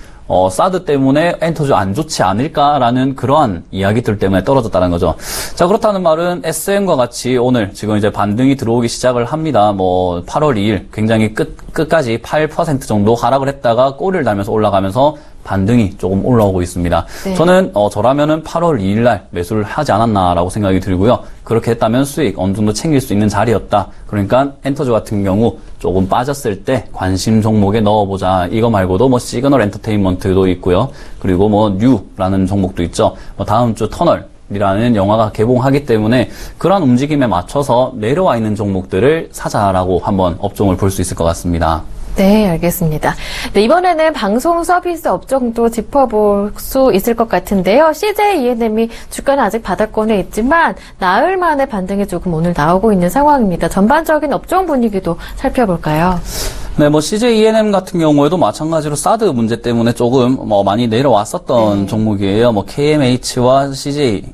C: 사드 때문에 엔터주 안 좋지 않을까라는 그러한 이야기들 때문에 떨어졌다는 거죠. 자, 그렇다는 말은 SM과 같이 오늘 지금 이제 반등이 들어오기 시작을 합니다. 뭐 8월 2일 굉장히 끝까지 8% 정도 하락을 했다가 꼬리를 달면서 올라가면서 반등이 조금 올라오고 있습니다.
A: 네.
C: 저는 저라면은 8월 2일 날 매수를 하지 않았나라고 생각이 들고요. 그렇게 했다면 수익 어느 정도 챙길 수 있는 자리였다. 그러니까 엔터주 같은 경우 조금 빠졌을 때 관심 종목에 넣어보자. 이거 말고도 뭐 시그널 엔터테인먼트도 있고요. 그리고 뭐 뉴라는 종목도 있죠. 뭐 다음 주 터널이라는 영화가 개봉하기 때문에 그런 움직임에 맞춰서 내려와 있는 종목들을 사자라고 한번 업종을 볼 수 있을 것 같습니다.
A: 네, 알겠습니다. 네, 이번에는 방송 서비스 업종도 짚어볼 수 있을 것 같은데요. CJ E&M이 주가는 아직 바닥권에 있지만 나흘 만에 반등이 조금 오늘 나오고 있는 상황입니다. 전반적인 업종 분위기도 살펴볼까요?
C: 네, 뭐 CJ E&M 같은 경우에도 마찬가지로 사드 문제 때문에 조금 많이 내려왔었던 종목이에요. 뭐 KMH와 CJ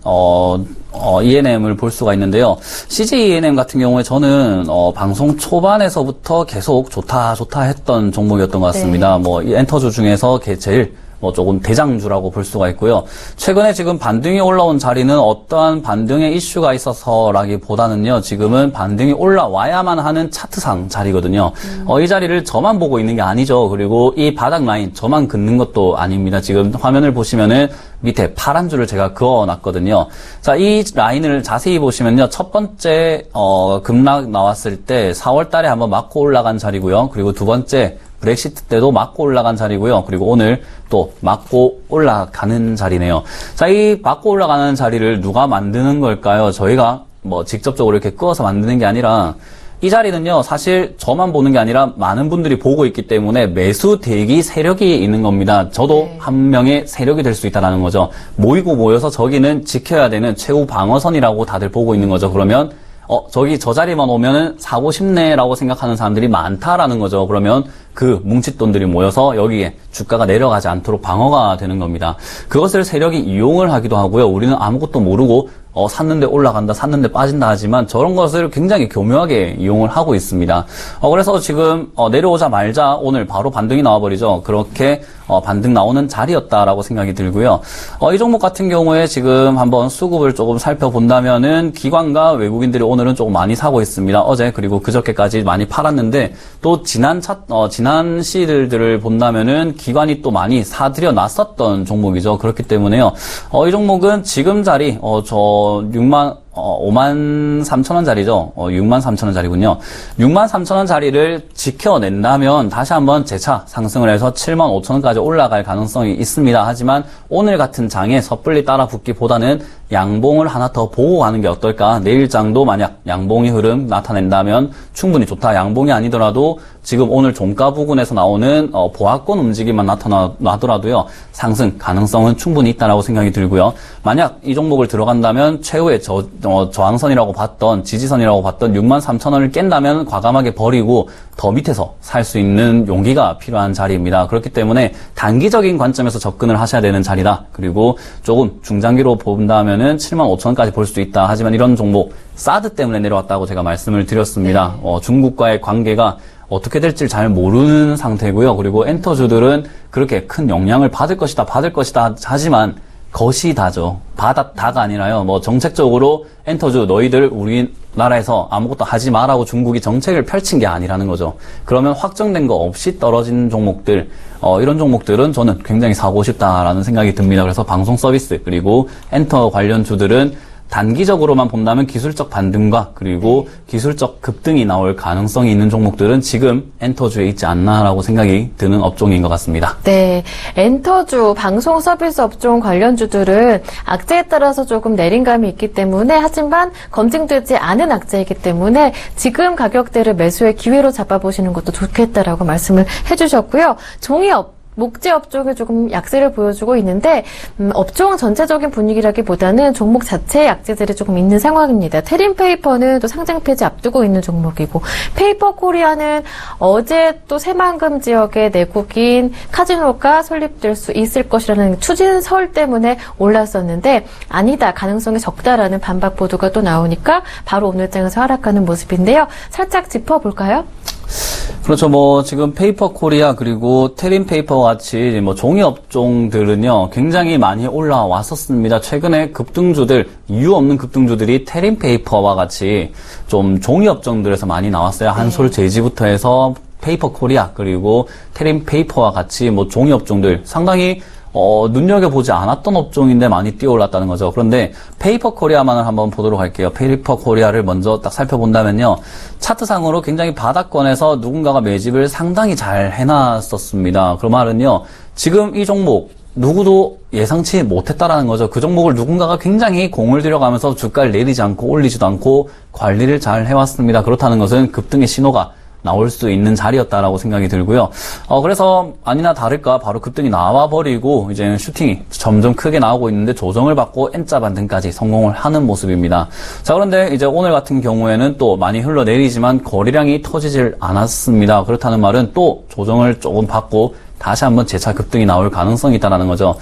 C: E&M을 볼 수가 있는데요. CJ E&M 같은 경우에 저는 방송 초반에서부터 계속 좋다 했던 종목이었던 것 같습니다. 뭐 이 엔터주 중에서 제일 뭐 조금 대장주라고 볼 수가 있고요. 최근에 지금 반등이 올라온 자리는 어떠한 반등의 이슈가 있어서라기보다는요. 지금은 반등이 올라와야만 하는 차트상 자리거든요. 이 자리를 저만 보고 있는 게 아니죠. 그리고 이 바닥 라인 저만 긋는 것도 아닙니다. 지금 화면을 보시면은 밑에 파란 줄을 제가 그어놨거든요. 자, 이 라인을 자세히 보시면요. 첫 번째 급락 나왔을 때 4월 달에 한번 맞고 올라간 자리고요. 그리고 두 번째 브렉시트 때도 맞고 올라간 자리고요. 그리고 오늘 또 맞고 올라가는 자리네요. 자, 이 맞고 올라가는 자리를 누가 만드는 걸까요? 저희가 뭐 직접적으로 이렇게 끄어서 만드는 게 아니라 이 자리는요, 사실 저만 보는 게 아니라 많은 분들이 보고 있기 때문에 매수 대기 세력이 있는 겁니다. 저도 한 명의 세력이 될 수 있다는 거죠. 모이고 모여서 저기는 지켜야 되는 최후 방어선이라고 다들 보고 있는 거죠. 그러면 저기 저 자리만 오면은 사고 싶네라고 생각하는 사람들이 많다라는 거죠. 그러면 그 뭉칫돈들이 모여서 여기에 주가가 내려가지 않도록 방어가 되는 겁니다. 그것을 세력이 이용을 하기도 하고요. 우리는 아무것도 모르고 샀는데 올라간다, 샀는데 빠진다 하지만 저런 것을 굉장히 교묘하게 이용을 하고 있습니다. 그래서 지금 내려오자 말자 오늘 바로 반등이 나와버리죠. 그렇게 반등 나오는 자리였다라고 생각이 들고요. 이 종목 같은 경우에 지금 한번 수급을 조금 살펴본다면은 기관과 외국인들이 오늘은 조금 많이 사고 있습니다. 어제 그리고 그저께까지 많이 팔았는데 또 지난 시들들을 본다면은 기관이 또 많이 사들여 놨었던 종목이죠. 그렇기 때문에요. 이 종목은 지금 자리 저 53,000원짜리죠. 63,000원짜리군요. 63,000원 자리를 지켜낸다면 다시 한번 재차 상승을 해서 75,000원까지 올라갈 가능성이 있습니다. 하지만 오늘 같은 장에 섣불리 따라 붙기보다는 양봉을 하나 더 보고 가는 게 어떨까? 내일장도 만약 양봉의 흐름 나타낸다면 충분히 좋다. 양봉이 아니더라도 지금 오늘 종가 부근에서 나오는 보합권 움직임만 나타나더라도요. 상승 가능성은 충분히 있다라고 생각이 들고요. 만약 이 종목을 들어간다면 최후의 저항선이라고 봤던 지지선이라고 봤던 63,000원을 깬다면 과감하게 버리고 더 밑에서 살 수 있는 용기가 필요한 자리입니다. 그렇기 때문에 단기적인 관점에서 접근을 하셔야 되는 자리다. 그리고 조금 중장기로 본다면은 75,000원까지 볼 수 있다. 하지만 이런 종목 사드 때문에 내려왔다고 제가 말씀을 드렸습니다. 중국과의 관계가 어떻게 될지 잘 모르는 상태고요. 그리고 엔터주들은 그렇게 큰 영향을 받을 것이다 하지만 것이 다죠. 다가 아니라요. 뭐 정책적으로 엔터주 너희들 우리나라에서 아무것도 하지 마라고 중국이 정책을 펼친 게 아니라는 거죠. 그러면 확정된 거 없이 떨어진 종목들, 이런 종목들은 저는 굉장히 사고 싶다라는 생각이 듭니다. 그래서 방송 서비스 그리고 엔터 관련 주들은 단기적으로만 본다면 기술적 반등과 그리고 기술적 급등이 나올 가능성이 있는 종목들은 지금 엔터주에 있지 않나라고 생각이 드는 업종인 것 같습니다.
A: 네, 엔터주, 방송 서비스 업종 관련주들은 악재에 따라서 조금 내림감이 있기 때문에 하지만 검증되지 않은 악재이기 때문에 지금 가격대를 매수의 기회로 잡아보시는 것도 좋겠다라고 말씀을 해주셨고요. 종이업 목재 업종에 조금 약세를 보여주고 있는데 업종 전체적인 분위기라기보다는 종목 자체의 약재들이 조금 있는 상황입니다. 테림페이퍼는 또 상장 폐지 앞두고 있는 종목이고 페이퍼코리아는 어제 또 새만금 지역에 내국인 카지노가 설립될 수 있을 것이라는 추진설 때문에 올랐었는데 아니다, 가능성이 적다라는 반박 보도가 또 나오니까 바로 오늘장에서 하락하는 모습인데요. 살짝 짚어볼까요?
C: 그렇죠. 뭐 지금 페이퍼 코리아 그리고 테림 페이퍼 같이 뭐 종이 업종들은요 굉장히 많이 올라왔었습니다. 최근에 급등주들, 이유 없는 급등주들이 테림 페이퍼와 같이 좀 종이 업종들에서 많이 나왔어요. 한솔 제지부터 해서 페이퍼 코리아 그리고 테림 페이퍼와 같이 뭐 종이 업종들 상당히 눈여겨보지 않았던 업종인데 많이 뛰어올랐다는 거죠. 그런데 페이퍼 코리아만을 한번 보도록 할게요. 페이퍼 코리아를 먼저 딱 살펴본다면요. 차트상으로 굉장히 바닥권에서 누군가가 매집을 상당히 잘 해놨었습니다. 그 말은요. 지금 이 종목 누구도 예상치 못했다라는 거죠. 그 종목을 누군가가 굉장히 공을 들여가면서 주가를 내리지 않고 올리지도 않고 관리를 잘 해왔습니다. 그렇다는 것은 급등의 신호가 나올 수 있는 자리였다라고 생각이 들고요. 그래서 아니나 다를까 바로 급등이 나와버리고 이제는 슈팅이 점점 크게 나오고 있는데 조정을 받고 N자 반등까지 성공을 하는 모습입니다. 자, 그런데 이제 오늘 같은 경우에는 또 많이 흘러내리지만 거래량이 터지질 않았습니다. 그렇다는 말은 또 조정을 조금 받고 다시 한번 재차 급등이 나올 가능성이 있다는 거죠.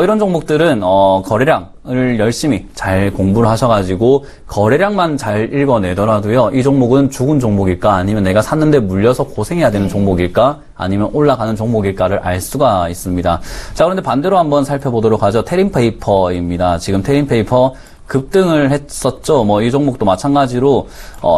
C: 이런 종목들은 거래량을 열심히 잘 공부를 하셔가지고 거래량만 잘 읽어내더라도요. 이 종목은 죽은 종목일까 아니면 내가 샀는데 물려서 고생해야 되는 종목일까 아니면 올라가는 종목일까를 알 수가 있습니다. 자, 그런데 반대로 한번 살펴보도록 하죠. 테림페이퍼입니다. 지금 테림페이퍼 급등을 했었죠. 뭐 이 종목도 마찬가지로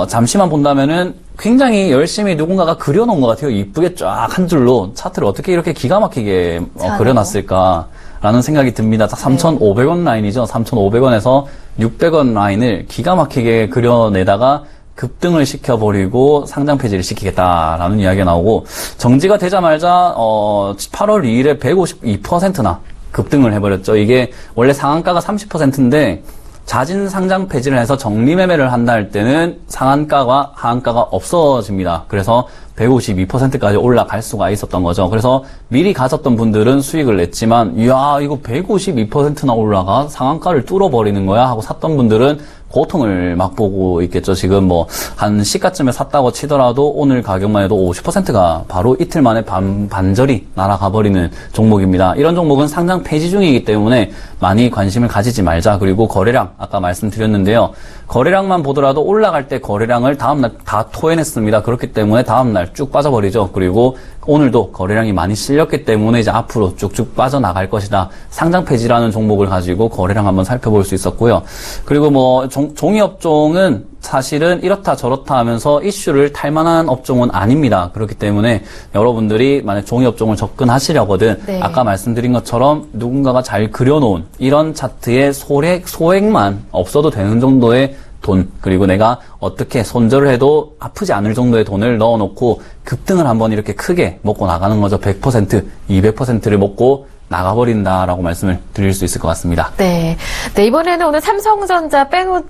C: 잠시만 본다면은 굉장히 열심히 누군가가 그려놓은 것 같아요. 이쁘게 쫙 한 줄로 차트를 어떻게 이렇게 기가 막히게 그려놨을까라는 생각이 듭니다. 3,500원 라인이죠. 3,500원에서 600원 라인을 기가 막히게 그려내다가 급등을 시켜버리고 상장 폐지를 시키겠다라는 이야기가 나오고 정지가 되자마자 8월 2일에 152%나 급등을 해버렸죠. 이게 원래 상한가가 30%인데 자진 상장 폐지를 해서 정리 매매를 한다 할 때는 상한가와 하한가가 없어집니다. 그래서 152%까지 올라갈 수가 있었던 거죠. 그래서 미리 가졌던 분들은 수익을 냈지만 이야 이거 152%나 올라가 상한가를 뚫어버리는 거야 하고 샀던 분들은 고통을 맛보고 있겠죠. 지금 뭐 한 시가쯤에 샀다고 치더라도 오늘 가격만 해도 50%가 바로 이틀 만에 반절이 날아가 버리는 종목입니다. 이런 종목은 상장 폐지 중이기 때문에 많이 관심을 가지지 말자. 그리고 거래량 아까 말씀드렸는데요. 거래량만 보더라도 올라갈 때 거래량을 다음날 다 토해냈습니다. 그렇기 때문에 다음날 쭉 빠져버리죠. 그리고 오늘도 거래량이 많이 실렸기 때문에 이제 앞으로 쭉쭉 빠져나갈 것이다. 상장 폐지라는 종목을 가지고 거래량 한번 살펴볼 수 있었고요. 그리고 뭐 종이업종은 사실은 이렇다 저렇다 하면서 이슈를 탈 만한 업종은 아닙니다. 그렇기 때문에 여러분들이 만약 종이업종을 접근하시려거든 아까 말씀드린 것처럼 누군가가 잘 그려놓은 이런 차트의 소액만 없어도 되는 정도의 돈, 그리고 내가 어떻게 손절을 해도 아프지 않을 정도의 돈을 넣어놓고 급등을 한번 이렇게 크게 먹고 나가는 거죠. 100%, 200%를 먹고 나가버린다라고 말씀을 드릴 수 있을 것 같습니다.
A: 네. 이번에는 오늘 삼성전자 빼놓을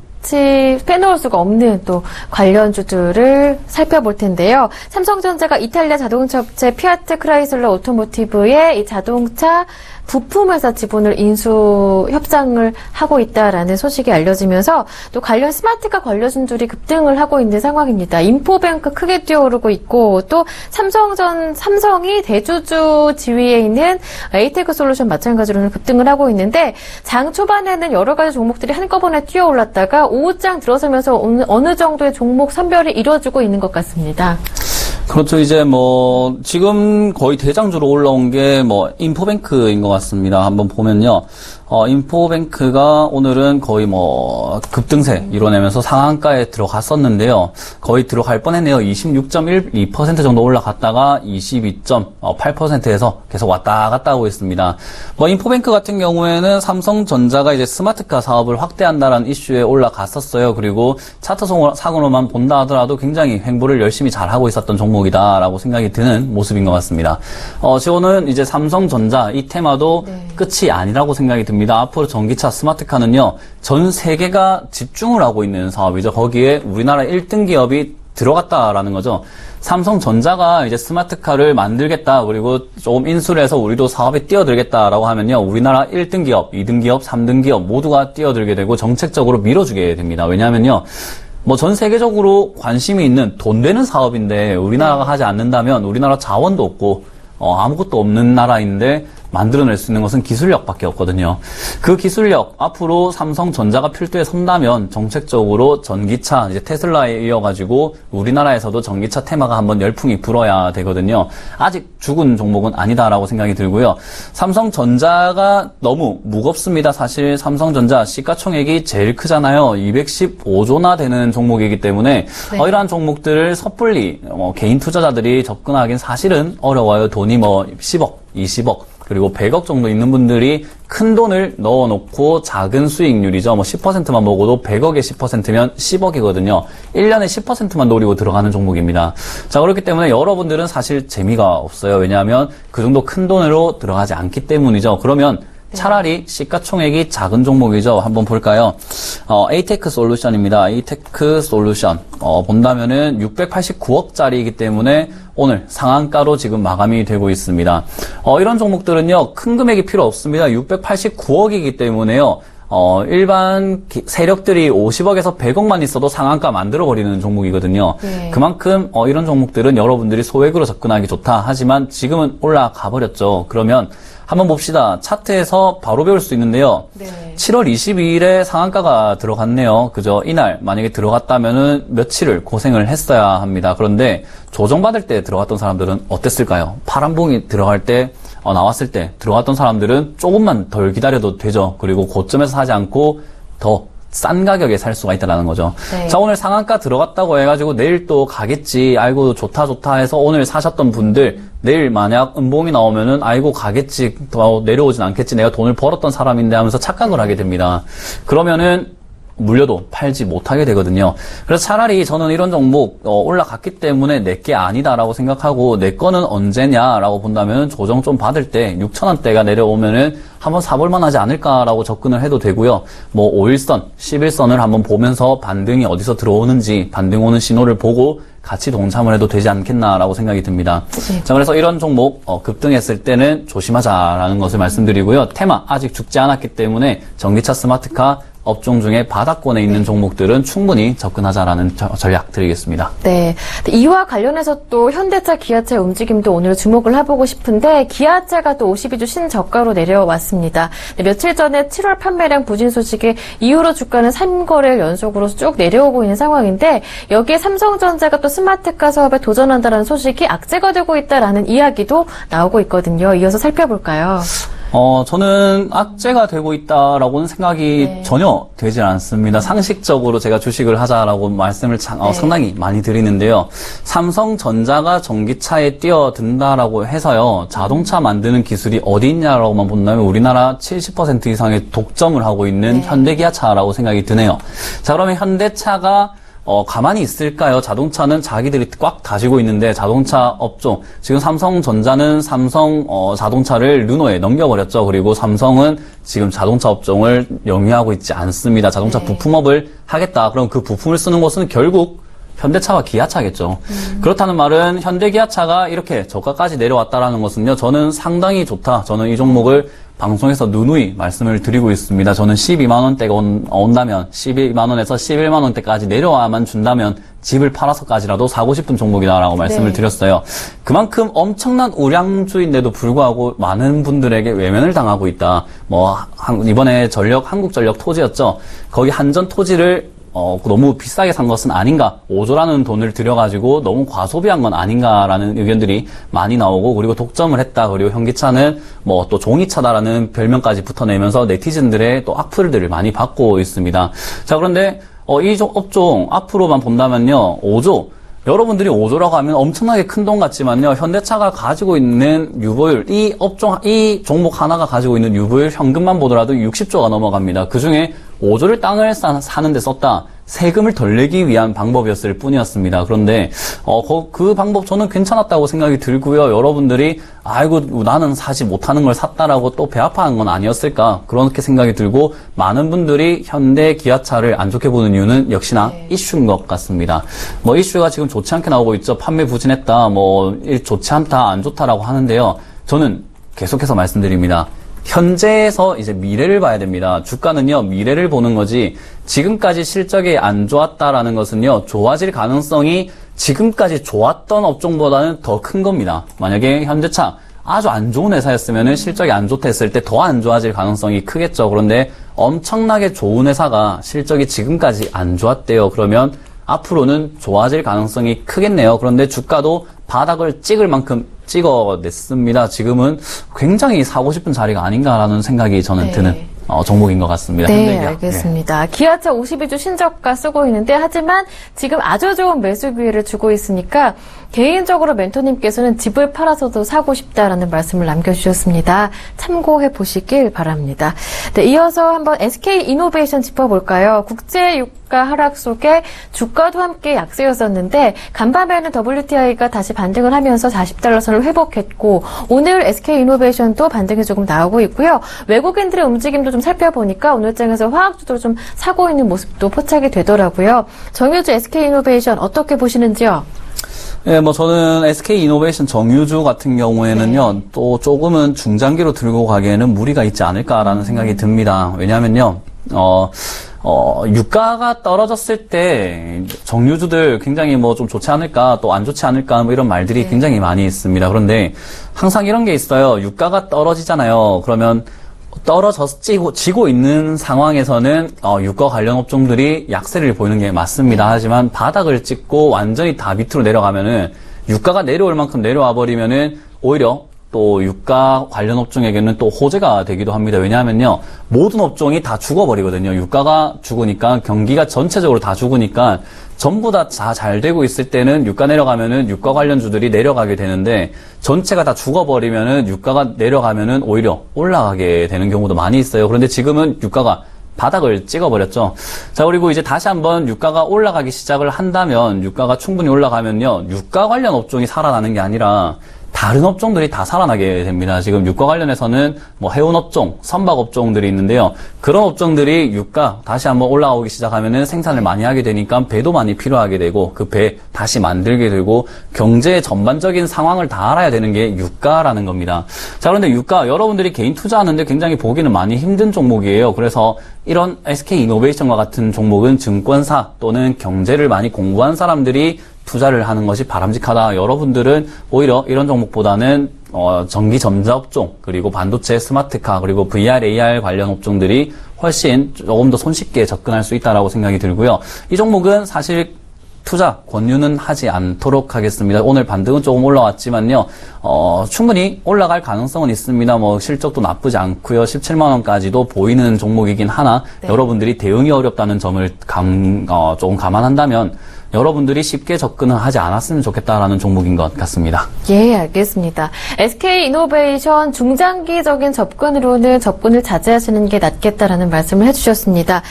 A: 수가 없는 또 관련주들을 살펴볼 텐데요. 삼성전자가 이탈리아 자동차 업체 피아트 크라이슬러 오토모티브의 이 자동차 부품회사 지분을 인수 협상을 하고 있다라는 소식이 알려지면서 또 관련 스마트카 관련주들이 급등을 하고 있는 상황입니다. 인포뱅크 크게 뛰어오르고 있고 또 삼성이 대주주 지위에 있는 에이테크 솔루션 마찬가지로 급등을 하고 있는데 장 초반에는 여러 가지 종목들이 한꺼번에 뛰어올랐다가 오후장 들어서면서 어느 정도의 종목 선별이 이루어지고 있는 것 같습니다.
C: 그렇죠. 이제 뭐 지금 거의 대장주로 올라온 게 뭐 인포뱅크인 것 같습니다. 한번 보면요. 인포뱅크가 오늘은 거의 뭐 급등세 이뤄내면서 상한가에 들어갔었는데요. 거의 들어갈 뻔했네요. 26.12% 정도 올라갔다가 22.8%에서 계속 왔다 갔다 하고 있습니다. 뭐 인포뱅크 같은 경우에는 삼성전자가 이제 스마트카 사업을 확대한다라는 이슈에 올라갔었어요. 그리고 차트 상으로만 본다 하더라도 굉장히 횡보를 열심히 잘 하고 있었던 종목이다라고 생각이 드는 모습인 것 같습니다. 저는 이제 삼성전자 이 테마도 끝이 아니라고 생각이 듭니다. 앞으로 전기차 스마트카는요, 전 세계가 집중을 하고 있는 사업이죠. 거기에 우리나라 1등 기업이 들어갔다라는 거죠. 삼성전자가 이제 스마트카를 만들겠다, 그리고 조금 인수를 해서 우리도 사업에 뛰어들겠다라고 하면요, 우리나라 1등 기업, 2등 기업, 3등 기업 모두가 뛰어들게 되고 정책적으로 밀어주게 됩니다. 왜냐하면요, 뭐 전 세계적으로 관심이 있는 돈 되는 사업인데 우리나라가 하지 않는다면 우리나라 자원도 없고 아무것도 없는 나라인데 만들어낼 수 있는 것은 기술력밖에 없거든요. 그 기술력, 앞으로 삼성전자가 필두에 선다면 정책적으로 전기차, 이제 테슬라에 이어가지고 우리나라에서도 전기차 테마가 한번 열풍이 불어야 되거든요. 아직 죽은 종목은 아니다라고 생각이 들고요. 삼성전자가 너무 무겁습니다. 사실 삼성전자 시가총액이 제일 크잖아요. 215조나 되는 종목이기 때문에 이러한 종목들을 섣불리 개인 투자자들이 접근하기는 사실은 어려워요. 돈이 뭐 10억, 20억, 그리고 100억 정도 있는 분들이 큰 돈을 넣어놓고 작은 수익률이죠. 뭐 10%만 먹어도 100억에 10%면 10억이거든요. 1년에 10%만 노리고 들어가는 종목입니다. 자, 그렇기 때문에 여러분들은 사실 재미가 없어요. 왜냐하면 그 정도 큰 돈으로 들어가지 않기 때문이죠. 그러면 차라리 시가총액이 작은 종목이죠. 한번 볼까요? 에이테크 솔루션입니다. 에이테크 솔루션. 본다면은 689억짜리이기 때문에 오늘 상한가로 지금 마감이 되고 있습니다. 이런 종목들은요, 큰 금액이 필요 없습니다. 689억이기 때문에요. 일반 세력들이 50억에서 100억만 있어도 상한가 만들어버리는 종목이거든요. 그만큼 이런 종목들은 여러분들이 소액으로 접근하기 좋다. 하지만 지금은 올라가 버렸죠. 그러면 한번 봅시다. 차트에서 바로 배울 수 있는데요. 7월 22일에 상한가가 들어갔네요. 그죠? 이날 만약에 들어갔다면은 며칠을 고생을 했어야 합니다. 그런데 조정받을 때 들어갔던 사람들은 어땠을까요? 파란봉이 들어갈 때 나왔을 때 들어갔던 사람들은 조금만 덜 기다려도 되죠. 그리고 고점에서 사지 않고 더 싼 가격에 살 수가 있다는 거죠. 자, 오늘 상한가 들어갔다고 해가지고 내일 또 가겠지, 아이고 좋다 해서 오늘 사셨던 분들, 내일 만약 음봉이 나오면은 아이고 가겠지, 더 내려오진 않겠지, 내가 돈을 벌었던 사람인데 하면서 착각을 하게 됩니다. 그러면은 물려도 팔지 못하게 되거든요. 그래서 차라리 저는 이런 종목 올라갔기 때문에 내게 아니다라고 생각하고, 내 거는 언제냐라고 본다면 조정 좀 받을 때 6,000원대가 내려오면은 한번 사볼만 하지 않을까라고 접근을 해도 되고요. 뭐 5일선, 10일선을 한번 보면서 반등이 어디서 들어오는지, 반등 오는 신호를 보고 같이 동참을 해도 되지 않겠나라고 생각이 듭니다. 자, 그래서 이런 종목 급등했을 때는 조심하자라는 것을 말씀드리고요. 테마 아직 죽지 않았기 때문에 전기차 스마트카 업종 중에 바닥권에 있는 종목들은 충분히 접근하자라는 전략 드리겠습니다.
A: 네. 이와 관련해서 또 현대차, 기아차 움직임도 오늘 주목을 해보고 싶은데, 기아차가 또 52주 신저가로 내려왔습니다. 네, 며칠 전에 7월 판매량 부진 소식에 이후로 주가는 3거래일 연속으로 쭉 내려오고 있는 상황인데, 여기에 삼성전자가 또 스마트카 사업에 도전한다는 소식이 악재가 되고 있다라는 이야기도 나오고 있거든요. 이어서 살펴볼까요?
C: 저는 악재가 되고 있다라고는 생각이 전혀 되질 않습니다. 상식적으로 제가 주식을 하자라고 말씀을 상당히 많이 드리는데요. 삼성전자가 전기차에 뛰어든다라고 해서요, 자동차 만드는 기술이 어디 있냐라고만 본다면 우리나라 70% 이상의 독점을 하고 있는 현대기아차라고 생각이 드네요. 자, 그러면 현대차가 가만히 있을까요? 자동차는 자기들이 꽉 다지고 있는데, 자동차 업종, 지금 삼성전자는 삼성 자동차를 르노에 넘겨버렸죠. 그리고 삼성은 지금 자동차 업종을 영위하고 있지 않습니다. 자동차 부품업을 하겠다. 그럼 그 부품을 쓰는 곳은 결국 현대차와 기아차겠죠. 그렇다는 말은 현대기아차가 이렇게 저가까지 내려왔다라는 것은요, 저는 상당히 좋다. 저는 이 종목을 방송에서 누누이 말씀을 드리고 있습니다. 저는 12만 원대가 온다면 12만 원에서 11만 원대까지 내려와만 준다면 집을 팔아서까지라도 사고 싶은 종목이다라고 말씀을 드렸어요. 그만큼 엄청난 우량주인데도 불구하고 많은 분들에게 외면을 당하고 있다. 뭐 이번에 한국전력 토지였죠. 거기 한전 토지를 너무 비싸게 산 것은 아닌가, 5조라는 돈을 들여가지고 너무 과소비한 건 아닌가라는 의견들이 많이 나오고, 그리고 독점을 했다, 그리고 현기차는 뭐 또 종이차다라는 별명까지 붙어내면서 네티즌들의 또 악플들을 많이 받고 있습니다. 자, 그런데 이 업종 앞으로만 본다면요, 5조, 여러분들이 5조라고 하면 엄청나게 큰 돈 같지만요, 현대차가 가지고 있는 유보율, 이 종목 하나가 가지고 있는 유보율 현금만 보더라도 60조가 넘어갑니다. 그 중에 5조를 땅을 사는데 썼다. 세금을 덜 내기 위한 방법이었을 뿐이었습니다. 그런데 그 방법 저는 괜찮았다고 생각이 들고요. 여러분들이 아이고 나는 사지 못하는 걸 샀다라고 또 배 아파하는 건 아니었을까, 그렇게 생각이 들고, 많은 분들이 현대 기아차를 안 좋게 보는 이유는 역시나 이슈인 것 같습니다. 뭐 이슈가 지금 좋지 않게 나오고 있죠. 판매 부진했다, 뭐 좋지 않다, 안 좋다라고 하는데요. 저는 계속해서 말씀드립니다. 현재에서 이제 미래를 봐야 됩니다. 주가는요, 미래를 보는 거지, 지금까지 실적이 안 좋았다라는 것은요, 좋아질 가능성이 지금까지 좋았던 업종보다는 더 큰 겁니다. 만약에 현대차 아주 안 좋은 회사였으면 실적이 안 좋다 했을 때 더 안 좋아질 가능성이 크겠죠. 그런데 엄청나게 좋은 회사가 실적이 지금까지 안 좋았대요. 그러면 앞으로는 좋아질 가능성이 크겠네요. 그런데 주가도 바닥을 찍을 만큼 찍어냈습니다. 지금은 굉장히 사고 싶은 자리가 아닌가라는 생각이 저는 드는 종목인 것 같습니다.
A: 네,
C: 현대기아.
A: 알겠습니다. 기아차 52주 신저가 쓰고 있는데, 하지만 지금 아주 좋은 매수 기회를 주고 있으니까 개인적으로 멘토님께서는 집을 팔아서도 사고 싶다라는 말씀을 남겨주셨습니다. 참고해 보시길 바랍니다. 네, 이어서 한번 SK이노베이션 짚어볼까요? 국제 유가 하락 속에 주가도 함께 약세였었는데, 간밤에는 WTI가 다시 반등을 하면서 40달러 선을 회복했고, 오늘 SK이노베이션도 반등이 조금 나오고 있고요. 외국인들의 움직임도 좀 살펴보니까 오늘장에서 화학주도 좀 사고 있는 모습도 포착이 되더라고요. 정유주 SK이노베이션 어떻게 보시는지요?
C: 네, 뭐 저는 SK이노베이션 정유주 같은 경우에는요, 또 조금은 중장기로 들고 가기에는 무리가 있지 않을까라는 생각이 듭니다. 왜냐하면요, 유가가 떨어졌을 때 정유주들 굉장히 뭐 좀 좋지 않을까, 또 안 좋지 않을까, 뭐 이런 말들이 굉장히 많이 있습니다. 그런데 항상 이런 게 있어요. 유가가 떨어지잖아요. 그러면 지고 있는 상황에서는 유가 관련 업종들이 약세를 보이는 게 맞습니다. 하지만 바닥을 찍고 완전히 다 밑으로 내려가면은, 유가가 내려올 만큼 내려와 버리면은 오히려 또 유가 관련 업종에게는 또 호재가 되기도 합니다. 왜냐하면요, 모든 업종이 다 죽어버리거든요. 유가가 죽으니까, 경기가 전체적으로 다 죽으니까, 전부 다 잘 되고 있을 때는 유가 내려가면은 유가 관련주들이 내려가게 되는데, 전체가 다 죽어버리면은 유가가 내려가면은 오히려 올라가게 되는 경우도 많이 있어요. 그런데 지금은 유가가 바닥을 찍어버렸죠. 자, 그리고 이제 다시 한번 유가가 올라가기 시작을 한다면, 유가가 충분히 올라가면요, 유가 관련 업종이 살아나는 게 아니라 다른 업종들이 다 살아나게 됩니다. 지금 유가 관련해서는 뭐 해운 업종, 선박 업종들이 있는데요. 그런 업종들이 유가 다시 한번 올라오기 시작하면은 생산을 많이 하게 되니까 배도 많이 필요하게 되고, 그 배 다시 만들게 되고, 경제의 전반적인 상황을 다 알아야 되는 게 유가라는 겁니다. 자, 그런데 유가, 여러분들이 개인 투자하는데 굉장히 보기는 많이 힘든 종목이에요. 그래서 이런 SK이노베이션과 같은 종목은 증권사 또는 경제를 많이 공부한 사람들이 투자를 하는 것이 바람직하다. 여러분들은 오히려 이런 종목보다는 전기 전자업종, 그리고 반도체, 스마트카, 그리고 VR, AR 관련 업종들이 훨씬 조금 더 손쉽게 접근할 수 있다라고 생각이 들고요. 이 종목은 사실 투자 권유는 하지 않도록 하겠습니다. 오늘 반등은 조금 올라왔지만요, 충분히 올라갈 가능성은 있습니다. 뭐 실적도 나쁘지 않고요. 17만 원까지도 보이는 종목이긴 하나, 여러분들이 대응이 어렵다는 점을 조금 감안한다면 여러분들이 쉽게 접근을 하지 않았으면 좋겠다라는 종목인 것 같습니다.
A: 예, 알겠습니다. SK이노베이션 중장기적인 접근으로는 접근을 자제하시는 게 낫겠다라는 말씀을 해주셨습니다.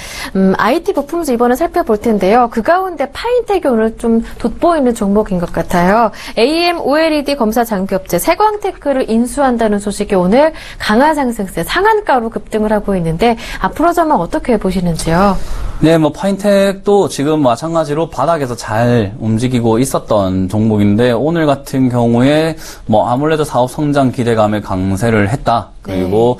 A: IT 부품주 이번에 살펴볼 텐데요. 그 가운데 파인텍이 오늘 좀 돋보이는 종목인 것 같아요. AM OLED 검사 장비업체 세광테크를 인수한다는 소식이 오늘 강한 상승세, 상한가로 급등을 하고 있는데, 앞으로 전망 어떻게 보시는지요?
C: 네, 뭐 파인텍도 지금 마찬가지로 바닥에서 잘 움직이고 있었던 종목인데, 오늘 같은 경우에 뭐 아무래도 사업 성장 기대감에 강세를 했다. 그리고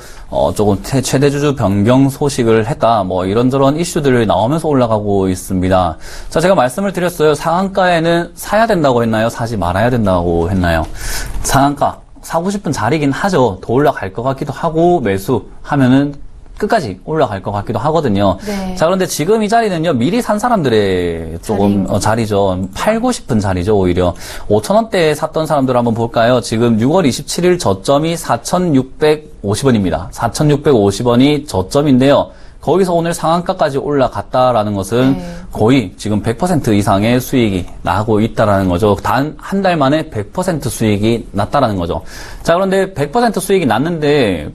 C: 조금 최대주주 변경 소식을 했다. 뭐 이런저런 이슈들이 나오면서 올라가고 있습니다. 자, 제가 말씀을 드렸어요. 상한가에는 사야 된다고 했나요? 사지 말아야 된다고 했나요? 상한가 사고 싶은 자리긴 하죠. 더 올라갈 것 같기도 하고, 매수하면은 끝까지 올라갈 것 같기도 하거든요.
A: 네.
C: 자, 그런데 지금 이 자리는요, 미리 산 사람들의 조금 자리죠. 팔고 싶은 자리죠, 오히려. 5,000원대에 샀던 사람들 한번 볼까요? 지금 6월 27일 저점이 4,650원입니다. 4,650원이 저점인데요. 거기서 오늘 상한가까지 올라갔다라는 것은 거의 지금 100% 이상의 수익이 나고 있다라는 거죠. 단 한 달 만에 100% 수익이 났다라는 거죠. 자, 그런데 100% 수익이 났는데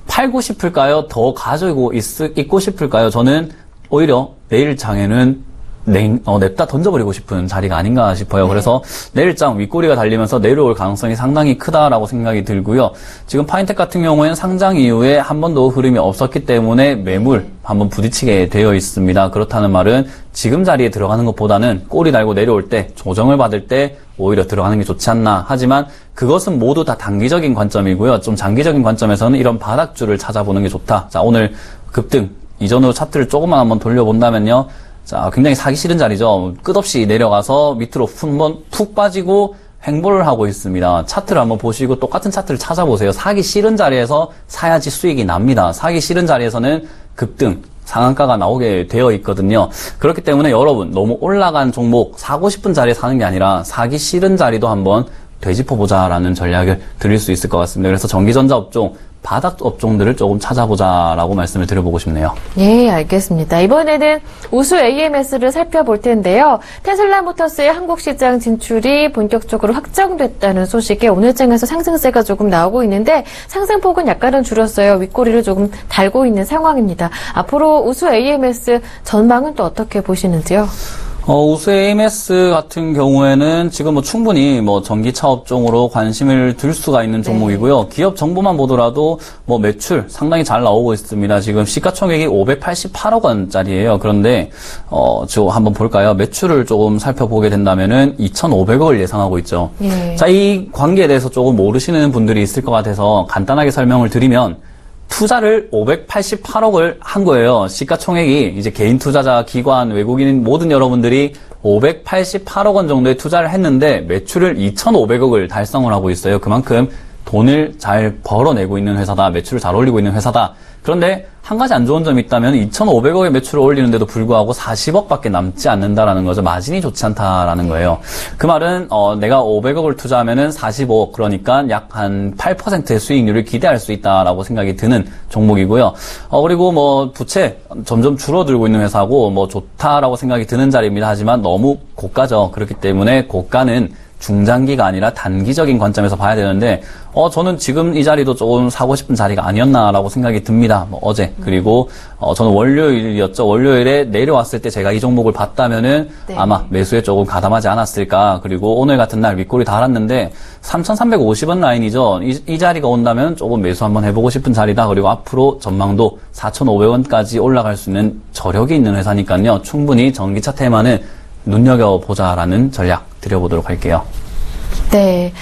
C: 팔고 싶을까요? 더 가지고 있고 싶을까요? 저는 오히려 내일 장에는 냅다 던져버리고 싶은 자리가 아닌가 싶어요. 그래서 내일장 윗꼬리가 달리면서 내려올 가능성이 상당히 크다라고 생각이 들고요. 지금 파인텍 같은 경우에는 상장 이후에 한 번도 흐름이 없었기 때문에 매물 한번 부딪히게 되어 있습니다. 그렇다는 말은 지금 자리에 들어가는 것보다는 꼬리 달고 내려올 때, 조정을 받을 때 오히려 들어가는 게 좋지 않나. 하지만 그것은 모두 다 단기적인 관점이고요. 좀 장기적인 관점에서는 이런 바닥줄을 찾아보는 게 좋다. 자, 오늘 급등 이전으로 차트를 조금만 한번 돌려본다면요. 자, 굉장히 사기 싫은 자리죠. 끝없이 내려가서 밑으로 한번 푹 빠지고 횡보를 하고 있습니다. 차트를 한번 보시고 똑같은 차트를 찾아보세요. 사기 싫은 자리에서 사야지 수익이 납니다. 사기 싫은 자리에서는 급등, 상한가가 나오게 되어 있거든요. 그렇기 때문에 여러분, 너무 올라간 종목 사고 싶은 자리에 사는 게 아니라 사기 싫은 자리도 한번 되짚어보자라는 전략을 드릴 수 있을 것 같습니다. 그래서 전기전자 업종, 바닥 업종들을 조금 찾아보자라고 말씀을 드려보고 싶네요.
A: 예, 알겠습니다. 이번에는 우수 AMS를 살펴볼 텐데요. 테슬라 모터스의 한국 시장 진출이 본격적으로 확정됐다는 소식에 오늘장에서 상승세가 조금 나오고 있는데 상승폭은 약간은 줄었어요. 윗꼬리를 조금 달고 있는 상황입니다. 앞으로 우수 AMS 전망은 또 어떻게 보시는지요?
C: 우수 AMS 같은 경우에는 지금 충분히 전기차 업종으로 관심을 둘 수가 있는 종목이고요. 기업 정보만 보더라도 매출 상당히 잘 나오고 있습니다. 지금 시가총액이 588억 원짜리예요. 그런데 저 한번 볼까요? 매출을 조금 살펴보게 된다면은 2,500억을 예상하고 있죠.
A: 예.
C: 자, 이 관계에 대해서 조금 모르시는 분들이 있을 것 같아서 간단하게 설명을 드리면 투자를 588억을 한 거예요. 시가총액이 이제 개인 투자자, 기관, 외국인 모든 여러분들이 588억 원 정도의 투자를 했는데 매출을 2,500억을 달성을 하고 있어요. 그만큼 돈을 잘 벌어내고 있는 회사다. 매출을 잘 올리고 있는 회사다. 그런데 한 가지 안 좋은 점이 있다면 2,500억의 매출을 올리는데도 불구하고 40억밖에 남지 않는다라는 거죠. 마진이 좋지 않다라는 거예요. 그 말은 내가 500억을 투자하면은 45억, 그러니까 약 한 8%의 수익률을 기대할 수 있다라고 생각이 드는 종목이고요. 그리고 부채 점점 줄어들고 있는 회사고 좋다라고 생각이 드는 자리입니다. 하지만 너무 고가죠. 그렇기 때문에 고가는 중장기가 아니라 단기적인 관점에서 봐야 되는데 저는 지금 이 자리도 조금 사고 싶은 자리가 아니었나라고 생각이 듭니다. 어제 그리고 저는 월요일이었죠. 월요일에 내려왔을 때 제가 이 종목을 봤다면은 아마 매수에 조금 가담하지 않았을까. 그리고 오늘 같은 날 윗골이 달았는데 3,350원 라인이죠. 이 자리가 온다면 조금 매수 한번 해보고 싶은 자리다. 그리고 앞으로 전망도 4,500원까지 올라갈 수 있는 저력이 있는 회사니까요. 충분히 전기차 테마는 눈여겨보자라는 전략 드려보도록 할게요.
A: 네.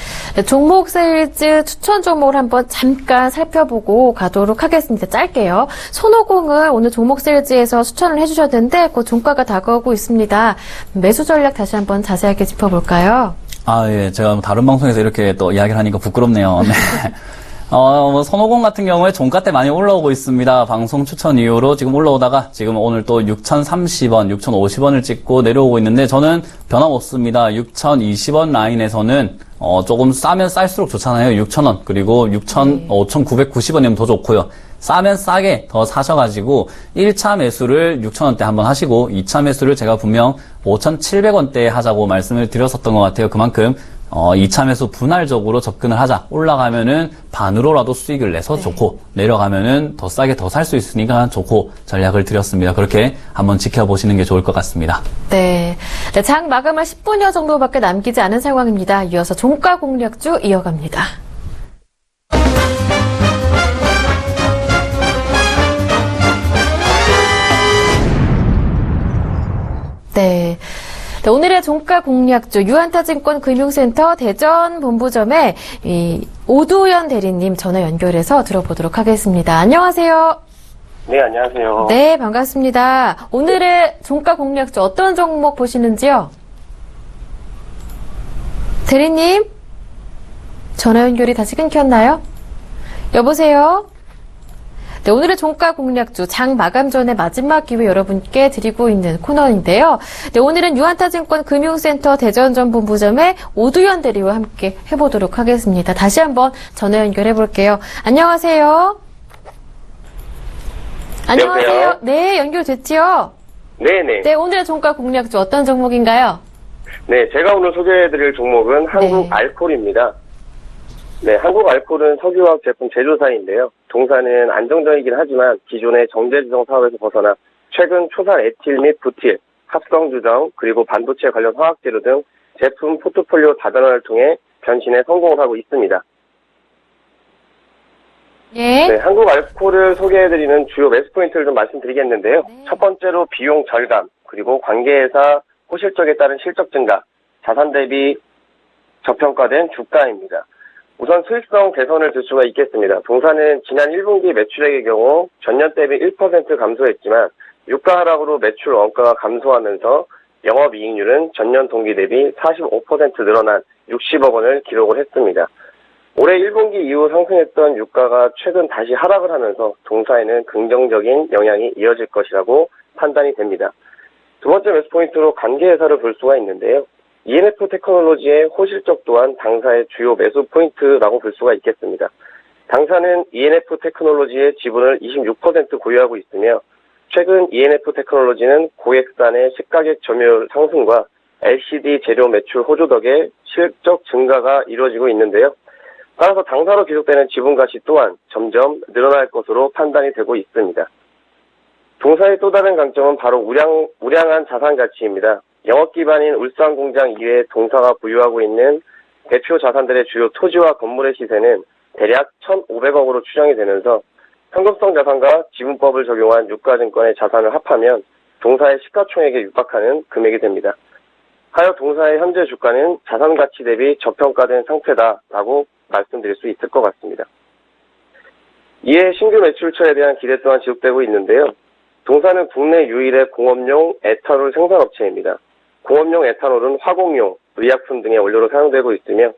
A: 종목 세일즈 추천 종목을 한번 잠깐 살펴보고 가도록 하겠습니다. 짧게요. 손오공을 오늘 종목 세일즈에서 추천을 해주셨는데 그 종가가 다가오고 있습니다. 매수 전략 다시 한번 자세하게 짚어볼까요?
C: 예. 제가 다른 방송에서 이렇게 또 이야기를 하니까 부끄럽네요. 네. 손오공 같은 경우에 종가 때 많이 올라오고 있습니다. 방송 추천 이후로 지금 올라오다가 지금 오늘 또 6,030원, 6,050원을 찍고 내려오고 있는데 저는 변함없습니다. 6,020원 라인에서는 조금 싸면 쌀수록 좋잖아요. 6,000원. 그리고 5,990원이면 더 좋고요. 싸면 싸게 더 사셔가지고 1차 매수를 6,000원대 한번 하시고 2차 매수를 제가 분명 5,700원대에 하자고 말씀을 드렸었던 것 같아요. 그만큼 2차 매수 분할적으로 접근을 하자. 올라가면은 반으로라도 수익을 내서 좋고 내려가면은 더 싸게 더 살 수 있으니까 좋고 전략을 드렸습니다. 그렇게 한번 지켜보시는 게 좋을 것 같습니다.
A: 네. 장 마감할 10분여 정도밖에 남기지 않은 상황입니다. 이어서 종가 공략주 이어갑니다. 네. 오늘의 종가 공략주 유한타증권 금융센터 대전 본부점의 오두연 대리님 전화 연결해서 들어보도록 하겠습니다. 안녕하세요.
D: 네, 안녕하세요.
A: 네, 반갑습니다. 오늘의 종가 공략주 어떤 종목 보시는지요? 대리님? 전화 연결이 다시 끊겼나요? 여보세요? 네, 오늘의 종가 공략주 장 마감 전에 마지막 기회 여러분께 드리고 있는 코너인데요. 네, 오늘은 유한타증권 금융센터 대전전본부점의 오두현 대리와 함께 해보도록 하겠습니다. 다시 한번 전화 연결해 볼게요. 안녕하세요. 안녕하세요. 네, 연결됐지요?
D: 네네.
A: 네, 오늘의 종가 공략주 어떤 종목인가요?
D: 네, 제가 오늘 소개해드릴 종목은 한국알콜입니다. 네, 한국알콜은 석유화학 제품 제조사인데요. 동사는 안정적이긴 하지만 기존의 정제지정 사업에서 벗어나 최근 초산 에틸 및 부틸, 합성주정, 그리고 반도체 관련 화학재료 등 제품 포트폴리오 다변화를 통해 변신에 성공을 하고 있습니다.
A: 예.
D: 네, 한국알콜을 소개해드리는 주요 매수 포인트를 좀 말씀드리겠는데요.
A: 네.
D: 첫 번째로 비용 절감, 그리고 관계회사 호실적에 따른 실적 증가, 자산 대비 저평가된 주가입니다. 우선 수익성 개선을 들 수가 있겠습니다. 동사는 지난 1분기 매출액의 경우 전년 대비 1% 감소했지만 유가 하락으로 매출 원가가 감소하면서 영업이익률은 전년 동기 대비 45% 늘어난 60억 원을 기록을 했습니다. 올해 1분기 이후 상승했던 유가가 최근 다시 하락을 하면서 동사에는 긍정적인 영향이 이어질 것이라고 판단이 됩니다. 두 번째 매수 포인트로 관계회사를 볼 수가 있는데요. ENF 테크놀로지의 호실적 또한 당사의 주요 매수 포인트라고 볼 수가 있겠습니다. 당사는 ENF 테크놀로지의 지분을 26% 보유하고 있으며 최근 ENF 테크놀로지는 고액산의 시가격 점유율 상승과 LCD 재료 매출 호조 덕에 실적 증가가 이루어지고 있는데요. 따라서 당사로 기록되는 지분 가치 또한 점점 늘어날 것으로 판단이 되고 있습니다. 동사의 또 다른 강점은 바로 우량한 자산 가치입니다. 영업 기반인 울산 공장 이외에 동사가 보유하고 있는 대표 자산들의 주요 토지와 건물의 시세는 대략 1,500억으로 추정이 되면서 현금성 자산과 지분법을 적용한 유가증권의 자산을 합하면 동사의 시가총액에 육박하는 금액이 됩니다. 하여 동사의 현재 주가는 자산 가치 대비 저평가된 상태다라고 말씀드릴 수 있을 것 같습니다. 이에 신규 매출처에 대한 기대 또한 지속되고 있는데요. 동사는 국내 유일의 공업용 에탄올 생산업체입니다. 공업용 에탄올은 화공용, 의약품 등의 원료로 사용되고 있으며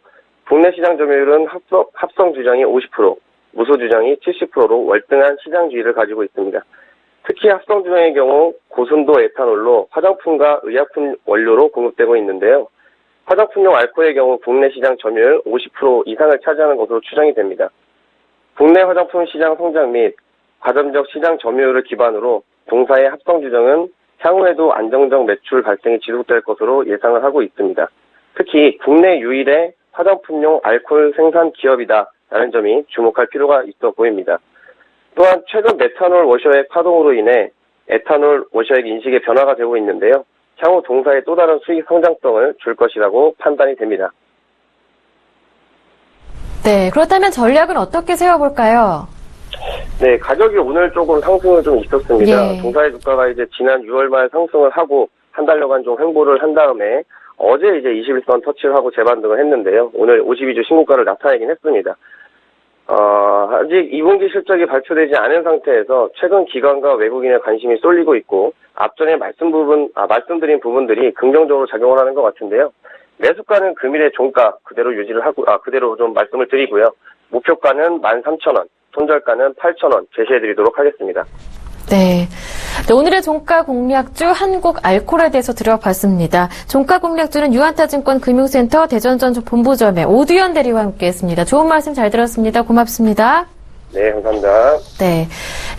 D: 국내 시장 점유율은 합성 주정이 50%, 무소 주정이 70%로 월등한 시장주의를 가지고 있습니다. 특히 합성 주정의 경우 고순도 에탄올로 화장품과 의약품 원료로 공급되고 있는데요. 화장품용 알코올의 경우 국내 시장 점유율 50% 이상을 차지하는 것으로 추정이 됩니다. 국내 화장품 시장 성장 및 과점적 시장 점유율을 기반으로 동사의 합성 주정은 향후에도 안정적 매출 발생이 지속될 것으로 예상을 하고 있습니다. 특히 국내 유일의 화장품용 알코올 생산 기업이다라는 점이 주목할 필요가 있어 보입니다. 또한 최근 메탄올 워셔액 파동으로 인해 에탄올 워셔액 인식의 변화가 되고 있는데요. 향후 동사의 또 다른 수익 성장성을 줄 것이라고 판단이 됩니다.
A: 네, 그렇다면 전략은 어떻게 세워볼까요?
D: 네, 가격이 오늘 조금 상승을 좀 있었습니다.
A: 예.
D: 동사의 주가가 이제 지난 6월 말 상승을 하고 한 달여간 좀 횡보를 한 다음에 어제 이제 21선 터치를 하고 재반등을 했는데요. 오늘 52주 신고가를 나타내긴 했습니다. 아직 2분기 실적이 발표되지 않은 상태에서 최근 기관과 외국인의 관심이 쏠리고 있고 앞전에 말씀드린 부분들이 긍정적으로 작용을 하는 것 같은데요. 매수가는 금일의 종가 그대로 유지를 하고 그대로 좀 말씀을 드리고요. 목표가는 13,000원, 손절가는 8,000원 제시해드리도록 하겠습니다.
A: 네. 네, 오늘의 종가 공략주 한국알콜에 대해서 들어봤습니다. 종가 공략주는 유한타증권 금융센터 대전전 본부점의 오두현 대리와 함께했습니다. 좋은 말씀 잘 들었습니다. 고맙습니다.
D: 네, 감사합니다.
A: 네.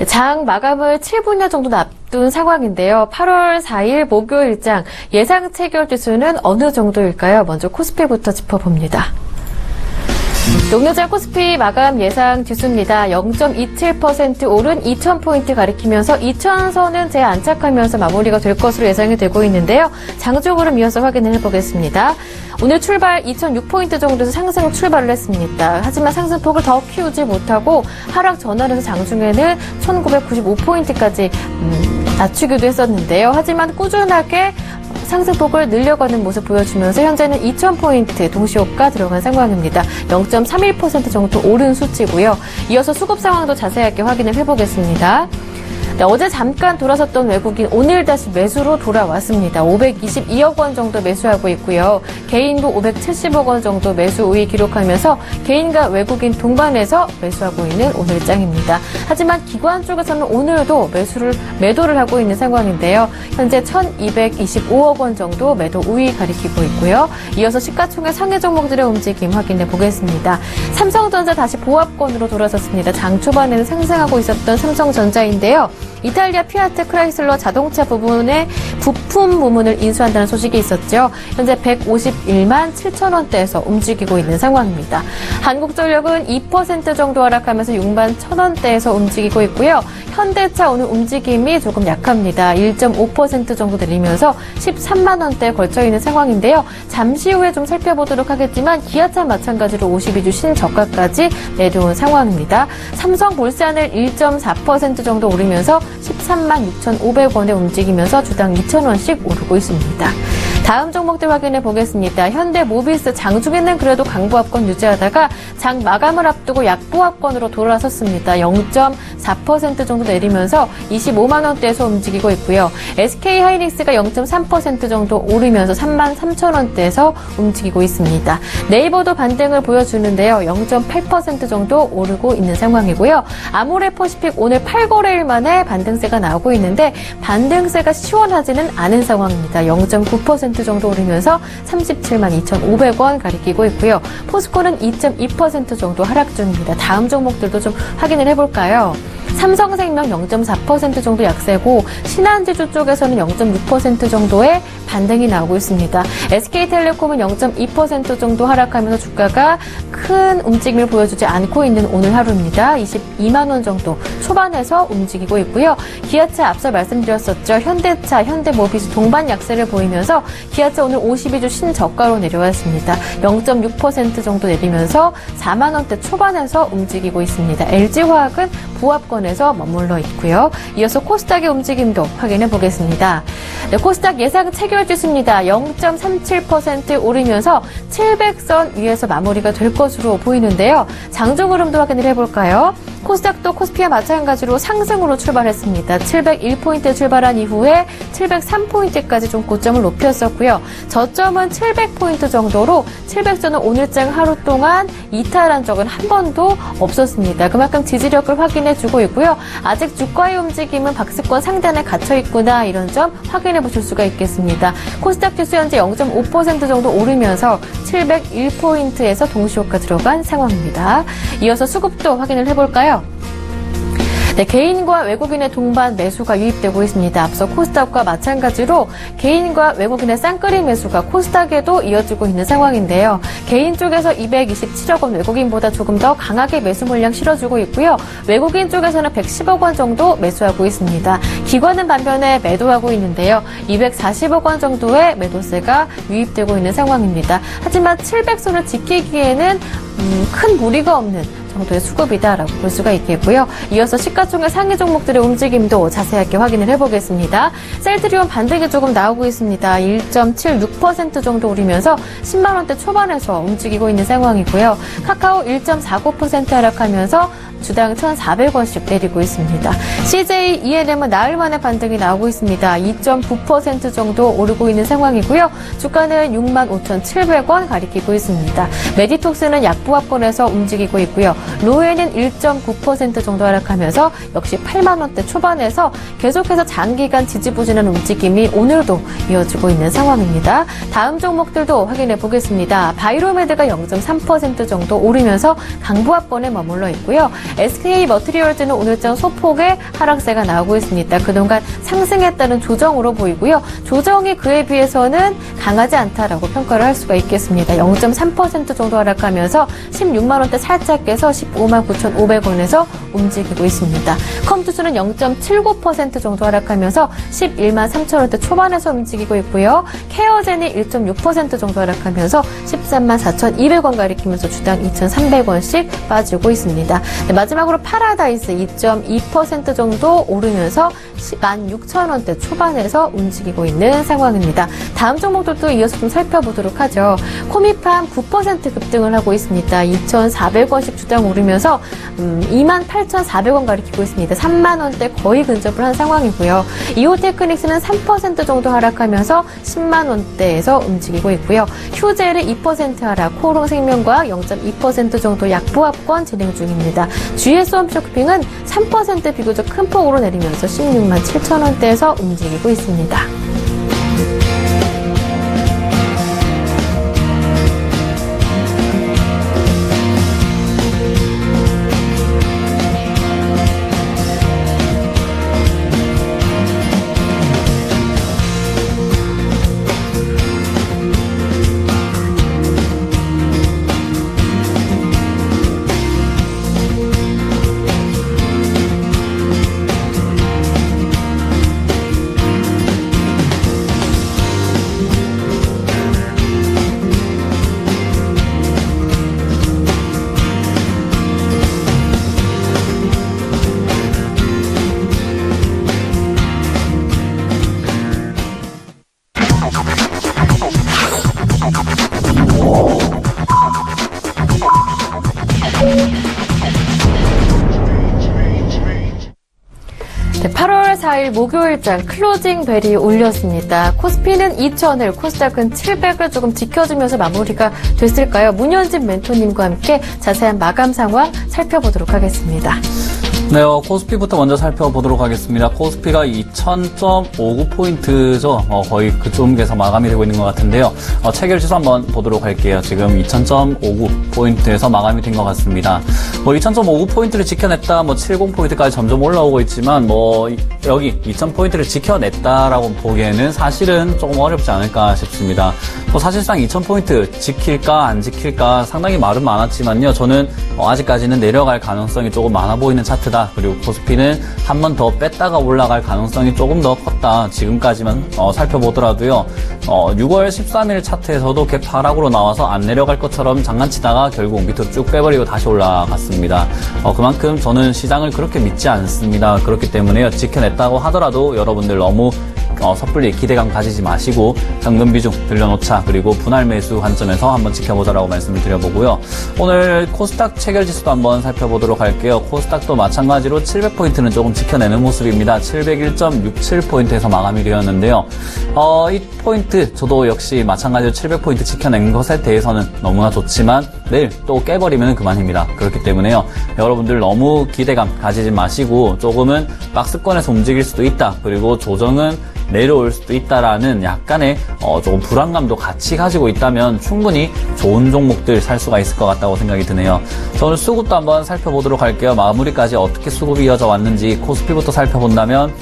A: 장 마감을 7분여 정도 앞둔 상황인데요. 8월 4일 목요일장 예상 체결 지수는 어느 정도일까요? 먼저 코스피부터 짚어봅니다. 녹여장 코스피 마감 예상 지수입니다. 0.27% 오른 2,000포인트 가리키면서 2,000선은 재안착하면서 마무리가 될 것으로 예상이 되고 있는데요. 장중 흐름 이어서 확인을 해보겠습니다. 오늘 출발 2,006포인트 정도에서 상승 출발을 했습니다. 하지만 상승폭을 더 키우지 못하고 하락 전환해서 장중에는 1,995포인트까지 낮추기도 했었는데요. 하지만 꾸준하게 상승폭을 늘려가는 모습 보여주면서 현재는 2,000포인트 동시효과 들어간 상황입니다. 0.31% 정도 오른 수치고요. 이어서 수급 상황도 자세하게 확인을 해보겠습니다. 네, 어제 잠깐 돌아섰던 외국인 오늘 다시 매수로 돌아왔습니다. 522억 원 정도 매수하고 있고요. 개인도 570억 원 정도 매수 우위 기록하면서 개인과 외국인 동반해서 매수하고 있는 오늘장입니다. 하지만 기관 쪽에서는 오늘도 매도를 하고 있는 상황인데요. 현재 1,225억 원 정도 매도 우위 가리키고 있고요. 이어서 시가총액 상해 종목들의 움직임 확인해 보겠습니다. 삼성전자 다시 보합권으로 돌아섰습니다. 장 초반에는 상승하고 있었던 삼성전자인데요. 이탈리아 피아트 크라이슬러 자동차 부분의 부품 부문을 인수한다는 소식이 있었죠. 현재 151만 7천 원대에서 움직이고 있는 상황입니다. 한국전력은 2% 정도 하락하면서 6만 1천 원대에서 움직이고 있고요. 현대차 오늘 움직임이 조금 약합니다. 1.5% 정도 내리면서 13만 원대에 걸쳐 있는 상황인데요. 잠시 후에 좀 살펴보도록 하겠지만 기아차 마찬가지로 52주 신저가까지 내려온 상황입니다. 삼성볼산을 1.4% 정도 오르면서 13만 6,500원에 움직이면서 주당 2,000원씩 오르고 있습니다. 다음 종목들 확인해 보겠습니다. 현대모비스 장중에는 그래도 강보합권 유지하다가 장 마감을 앞두고 약보합권으로 돌아섰습니다. 0.4% 정도 내리면서 25만 원대에서 움직이고 있고요. SK하이닉스가 0.3% 정도 오르면서 3만 3천 원대에서 움직이고 있습니다. 네이버도 반등을 보여주는데요. 0.8% 정도 오르고 있는 상황이고요. 아모레퍼시픽 오늘 8거래일 만에 반등세가 나오고 있는데 반등세가 시원하지는 않은 상황입니다. 0.9% 정도 오르면서 37만 2,500원 가리키고 있고요. 포스코는 2.2% 정도 하락 중입니다. 다음 종목들도 좀 확인을 해볼까요? 삼성생명 0.4% 정도 약세고 신한지주 쪽에서는 0.6% 정도의 반등이 나오고 있습니다. SK텔레콤은 0.2% 정도 하락하면서 주가가 큰 움직임을 보여주지 않고 있는 오늘 하루입니다. 22만 원 정도 초반에서 움직이고 있고요. 기아차 앞서 말씀드렸었죠. 현대차, 현대모비스 동반 약세를 보이면서 기아차 오늘 52주 신저가로 내려왔습니다. 0.6% 정도 내리면서 4만 원대 초반에서 움직이고 있습니다. LG화학은 보합권에서 머물러 있고요. 이어서 코스닥의 움직임도 확인해 보겠습니다. 네, 코스닥 예상 체결지수입니다. 0.37% 오르면서 700선 위에서 마무리가 될 것으로 보이는데요. 장중 흐름도 확인을 해볼까요? 코스닥도 코스피와 마찬가지로 상승으로 출발했습니다. 701포인트 출발한 이후에 703포인트까지 좀 고점을 높였었고요. 저점은 700포인트 정도로 700선은 오늘장 하루 동안 이탈한 적은 한 번도 없었습니다. 그만큼 지지력을 확인해주고 있고요. 아직 주가의 움직임은 박스권 상단에 갇혀있구나 이런 점 확인해 보실 수가 있겠습니다. 코스닥 지수 현재 0.5% 정도 오르면서 701포인트에서 동시호가 들어간 상황입니다. 이어서 수급도 확인을 해볼까요? 네, 개인과 외국인의 동반 매수가 유입되고 있습니다. 앞서 코스닥과 마찬가지로 개인과 외국인의 쌍끌이 매수가 코스닥에도 이어지고 있는 상황인데요. 개인 쪽에서 227억 원 외국인보다 조금 더 강하게 매수 물량 실어주고 있고요. 외국인 쪽에서는 110억 원 정도 매수하고 있습니다. 기관은 반면에 매도하고 있는데요. 240억 원 정도의 매도세가 유입되고 있는 상황입니다. 하지만 700선을 지키기에는 큰 무리가 없는 정도의 수급이다라고 볼 수가 있겠고요. 이어서 시가총액 상위 종목들의 움직임도 자세하게 확인을 해보겠습니다. 셀트리온 반등이 조금 나오고 있습니다. 1.76% 정도 오르면서 10만 원대 초반에서 움직이고 있는 상황이고요. 카카오 1.49% 하락하면서 주당 1,400원씩 내리고 있습니다. CJ ENM은 나흘 만에 반등이 나오고 있습니다. 2.9% 정도 오르고 있는 상황이고요. 주가는 65,700원 가리키고 있습니다. 메디톡스는 약보합권에서 움직이고 있고요. 로엔은 1.9% 정도 하락하면서 역시 8만 원대 초반에서 계속해서 장기간 지지부진한 움직임이 오늘도 이어지고 있는 상황입니다. 다음 종목들도 확인해 보겠습니다. 바이로메드가 0.3% 정도 오르면서 강보합권에 머물러 있고요. SK 머티리얼즈는 오늘장 소폭의 하락세가 나오고 있습니다. 그동안 상승했다는 조정으로 보이고요. 조정이 그에 비해서는 강하지 않다라고 평가를 할 수가 있겠습니다. 0.3% 정도 하락하면서 16만 원대 살짝 깨서 15만 9,500원에서 움직이고 있습니다. 컴투스는 0.79% 정도 하락하면서 11만 3천 원대 초반에서 움직이고 있고요. 케어젠이 1.6% 정도 하락하면서 13만 4,200원 가리키면서 주당 2,300원씩 빠지고 있습니다. 네, 마지막으로 파라다이스 2.2% 정도 오르면서 16,000원대 초반에서 움직이고 있는 상황입니다. 다음 종목들도 이어서 좀 살펴보도록 하죠. 코미팜 9% 급등을 하고 있습니다. 2,400원씩 주당 오르면서 28,400원 가리키고 있습니다. 3만원대 거의 근접을 한 상황이고요. 이오테크닉스는 3% 정도 하락하면서 10만원대에서 움직이고 있고요. 휴젤은 2% 하락, 코롱생명과학 0.2% 정도 약보합권 진행 중입니다. GS홈쇼핑은 3% 비교적 큰 폭으로 내리면서 16만 7천원대에서 움직이고 있습니다. 네, 8월 4일 목요일장 클로징 벨이 울렸습니다. 코스피는 2,000을, 코스닥은 700을 조금 지켜주면서 마무리가 됐을까요? 문현진 멘토님과 함께 자세한 마감 상황 살펴보도록 하겠습니다.
C: 네, 코스피부터 먼저 살펴보도록 하겠습니다. 코스피가 2000.59포인트죠. 거의 그쯤에서 마감이 되고 있는 것 같은데요. 체결지수 한번 보도록 할게요. 지금 2000.59포인트에서 마감이 된 것 같습니다. 2000.59포인트를 지켜냈다, 70포인트까지 점점 올라오고 있지만, 여기 2000포인트를 지켜냈다라고 보기에는 사실은 조금 어렵지 않을까 싶습니다. 사실상 2000포인트 지킬까, 안 지킬까 상당히 말은 많았지만요. 저는 아직까지는 내려갈 가능성이 조금 많아 보이는 차트다. 그리고 코스피는 한 번 더 뺐다가 올라갈 가능성이 조금 더 컸다. 지금까지만 살펴보더라도요. 6월 13일 차트에서도 갭 하락으로 나와서 안 내려갈 것처럼 장난치다가 결국 밑으로 쭉 빼버리고 다시 올라갔습니다. 그만큼 저는 시장을 그렇게 믿지 않습니다. 그렇기 때문에요. 지켜냈다고 하더라도 여러분들 너무 섣불리 기대감 가지지 마시고 현금 비중 들려놓자, 그리고 분할 매수 관점에서 한번 지켜보자라고 말씀을 드려보고요. 오늘 코스닥 체결지수도 한번 살펴보도록 할게요. 코스닥도 마찬가지로 700포인트는 조금 지켜내는 모습입니다. 701.67포인트에서 마감이 되었는데요. 이 포인트 저도 역시 마찬가지로 700포인트 지켜낸 것에 대해서는 너무나 좋지만 내일 또 깨버리면 그만입니다. 그렇기 때문에요. 여러분들 너무 기대감 가지지 마시고 조금은 박스권에서 움직일 수도 있다. 그리고 조정은 내려올 수도 있다라는 약간의 조금 불안감도 같이 가지고 있다면 충분히 좋은 종목들 살 수가 있을 것 같다고 생각이 드네요. 자, 오늘 수급도 한번 살펴보도록 할게요. 마무리까지 어떻게 수급이 이어져 왔는지 코스피부터 살펴본다면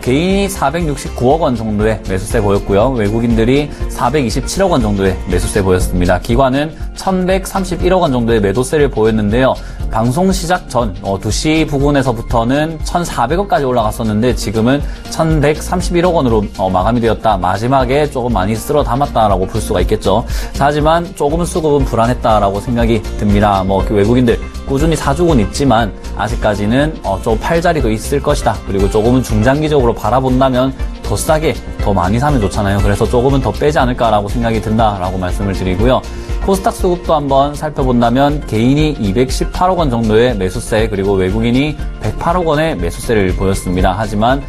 C: 개인이 469억 원 정도의 매수세 보였고요. 외국인들이 427억 원 정도의 매수세 보였습니다. 기관은 1131억 원 정도의 매도세를 보였는데요. 방송 시작 전 2시 부근에서부터는 1,400억까지 올라갔었는데 지금은 1,131억 원으로 마감이 되었다. 마지막에 조금 많이 쓸어 담았다라고 볼 수가 있겠죠. 하지만 조금은 수급은 불안했다라고 생각이 듭니다. 외국인들 꾸준히 사주곤 있지만 아직까지는 좀 팔자리도 있을 것이다. 그리고 조금은 중장기적으로 바라본다면 더 싸게 더 많이 사면 좋잖아요. 그래서 조금은 더 빼지 않을까라고 생각이 든다라고 말씀을 드리고요. 코스닥 수급도 한번 살펴본다면 개인이 218억 원 정도의 매수세, 그리고 외국인이 108억 원의 매수세를 보였습니다. 하지만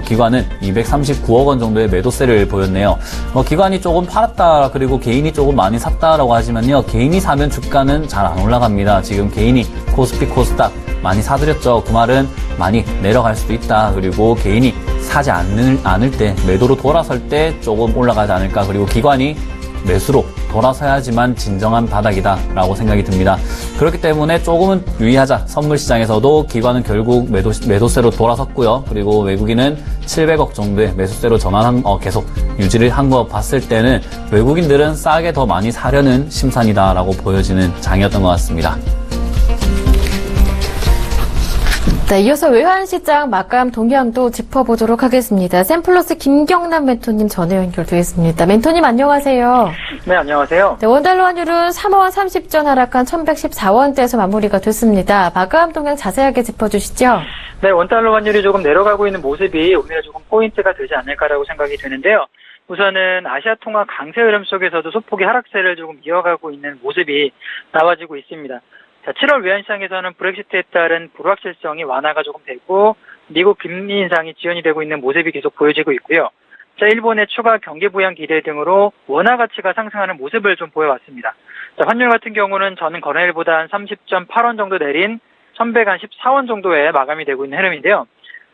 C: 기관은 239억 원 정도의 매도세를 보였네요. 기관이 조금 팔았다, 그리고 개인이 조금 많이 샀다라고 하지만요. 개인이 사면 주가는 잘 안 올라갑니다. 지금 개인이 코스피, 코스닥 많이 사들였죠. 그 말은 많이 내려갈 수도 있다. 그리고 개인이 사지 않을 때, 매도로 돌아설 때 조금 올라가지 않을까. 그리고 기관이 매수로 돌아서야지만 진정한 바닥이다 라고 생각이 듭니다. 그렇기 때문에 조금은 유의하자. 선물 시장에서도 기관은 결국 매도세로 돌아섰고요. 그리고 외국인은 700억 정도의 매수세로 계속 유지를 한 거 봤을 때는 외국인들은 싸게 더 많이 사려는 심산이다 라고 보여지는 장이었던 것 같습니다.
A: 네, 이어서 외환시장 마감 동향도 짚어보도록 하겠습니다. 샘플러스 김경남 멘토님 전화 연결되어 있습니다. 멘토님 안녕하세요.
E: 네, 안녕하세요.
A: 네, 원달러 환율은 3원 30전 하락한 1114원대에서 마무리가 됐습니다. 마감 동향 자세하게 짚어주시죠.
E: 네, 원달러 환율이 조금 내려가고 있는 모습이 오늘 조금 포인트가 되지 않을까라고 생각이 되는데요. 우선은 아시아 통화 강세 흐름 속에서도 소폭의 하락세를 조금 이어가고 있는 모습이 나와지고 있습니다. 자, 7월 외환시장에서는 브렉시트에 따른 불확실성이 완화가 조금 되고 미국 금리 인상이 지연이 되고 있는 모습이 계속 보여지고 있고요. 자, 일본의 추가 경기 부양 기대 등으로 원화 가치가 상승하는 모습을 좀 보여왔습니다. 자, 환율 같은 경우는 전 거래일보다 한 30.8원 정도 내린 1114원 정도에 마감이 되고 있는 흐름인데요.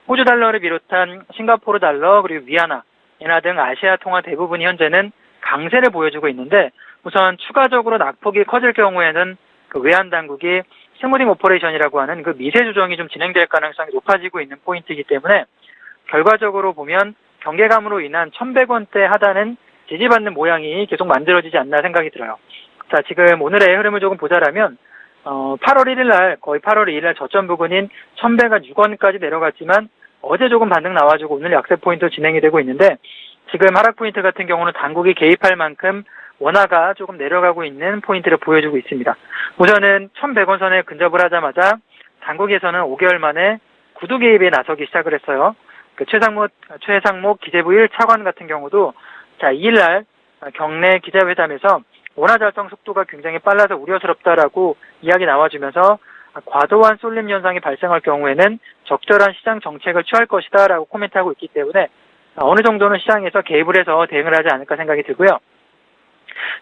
E: 호주 달러를 비롯한 싱가포르 달러 그리고 위안화, 엔화 등 아시아 통화 대부분이 현재는 강세를 보여주고 있는데 우선 추가적으로 낙폭이 커질 경우에는 그 외환 당국이 스무딩 오퍼레이션이라고 하는 그 미세 조정이 좀 진행될 가능성이 높아지고 있는 포인트이기 때문에 결과적으로 보면 경계감으로 인한 1,100원대 하단은 지지받는 모양이 계속 만들어지지 않나 생각이 들어요. 자, 지금 오늘의 흐름을 조금 보자라면 8월 1일 날 거의 8월 2일 날 저점 부근인 1,106원까지 내려갔지만 어제 조금 반등 나와주고 오늘 약세 포인트 진행이 되고 있는데 지금 하락 포인트 같은 경우는 당국이 개입할 만큼 원화가 조금 내려가고 있는 포인트를 보여주고 있습니다. 우선은 1,100원 선에 근접을 하자마자 당국에서는 5개월 만에 구두 개입에 나서기 시작을 했어요. 그 최상목 기재부 1차관 같은 경우도 자 2일날 경내 기자회담에서 원화 달성 속도가 굉장히 빨라서 우려스럽다라고 이야기 나와주면서 과도한 쏠림 현상이 발생할 경우에는 적절한 시장 정책을 취할 것이다라고 코멘트하고 있기 때문에 어느 정도는 시장에서 개입을 해서 대응을 하지 않을까 생각이 들고요.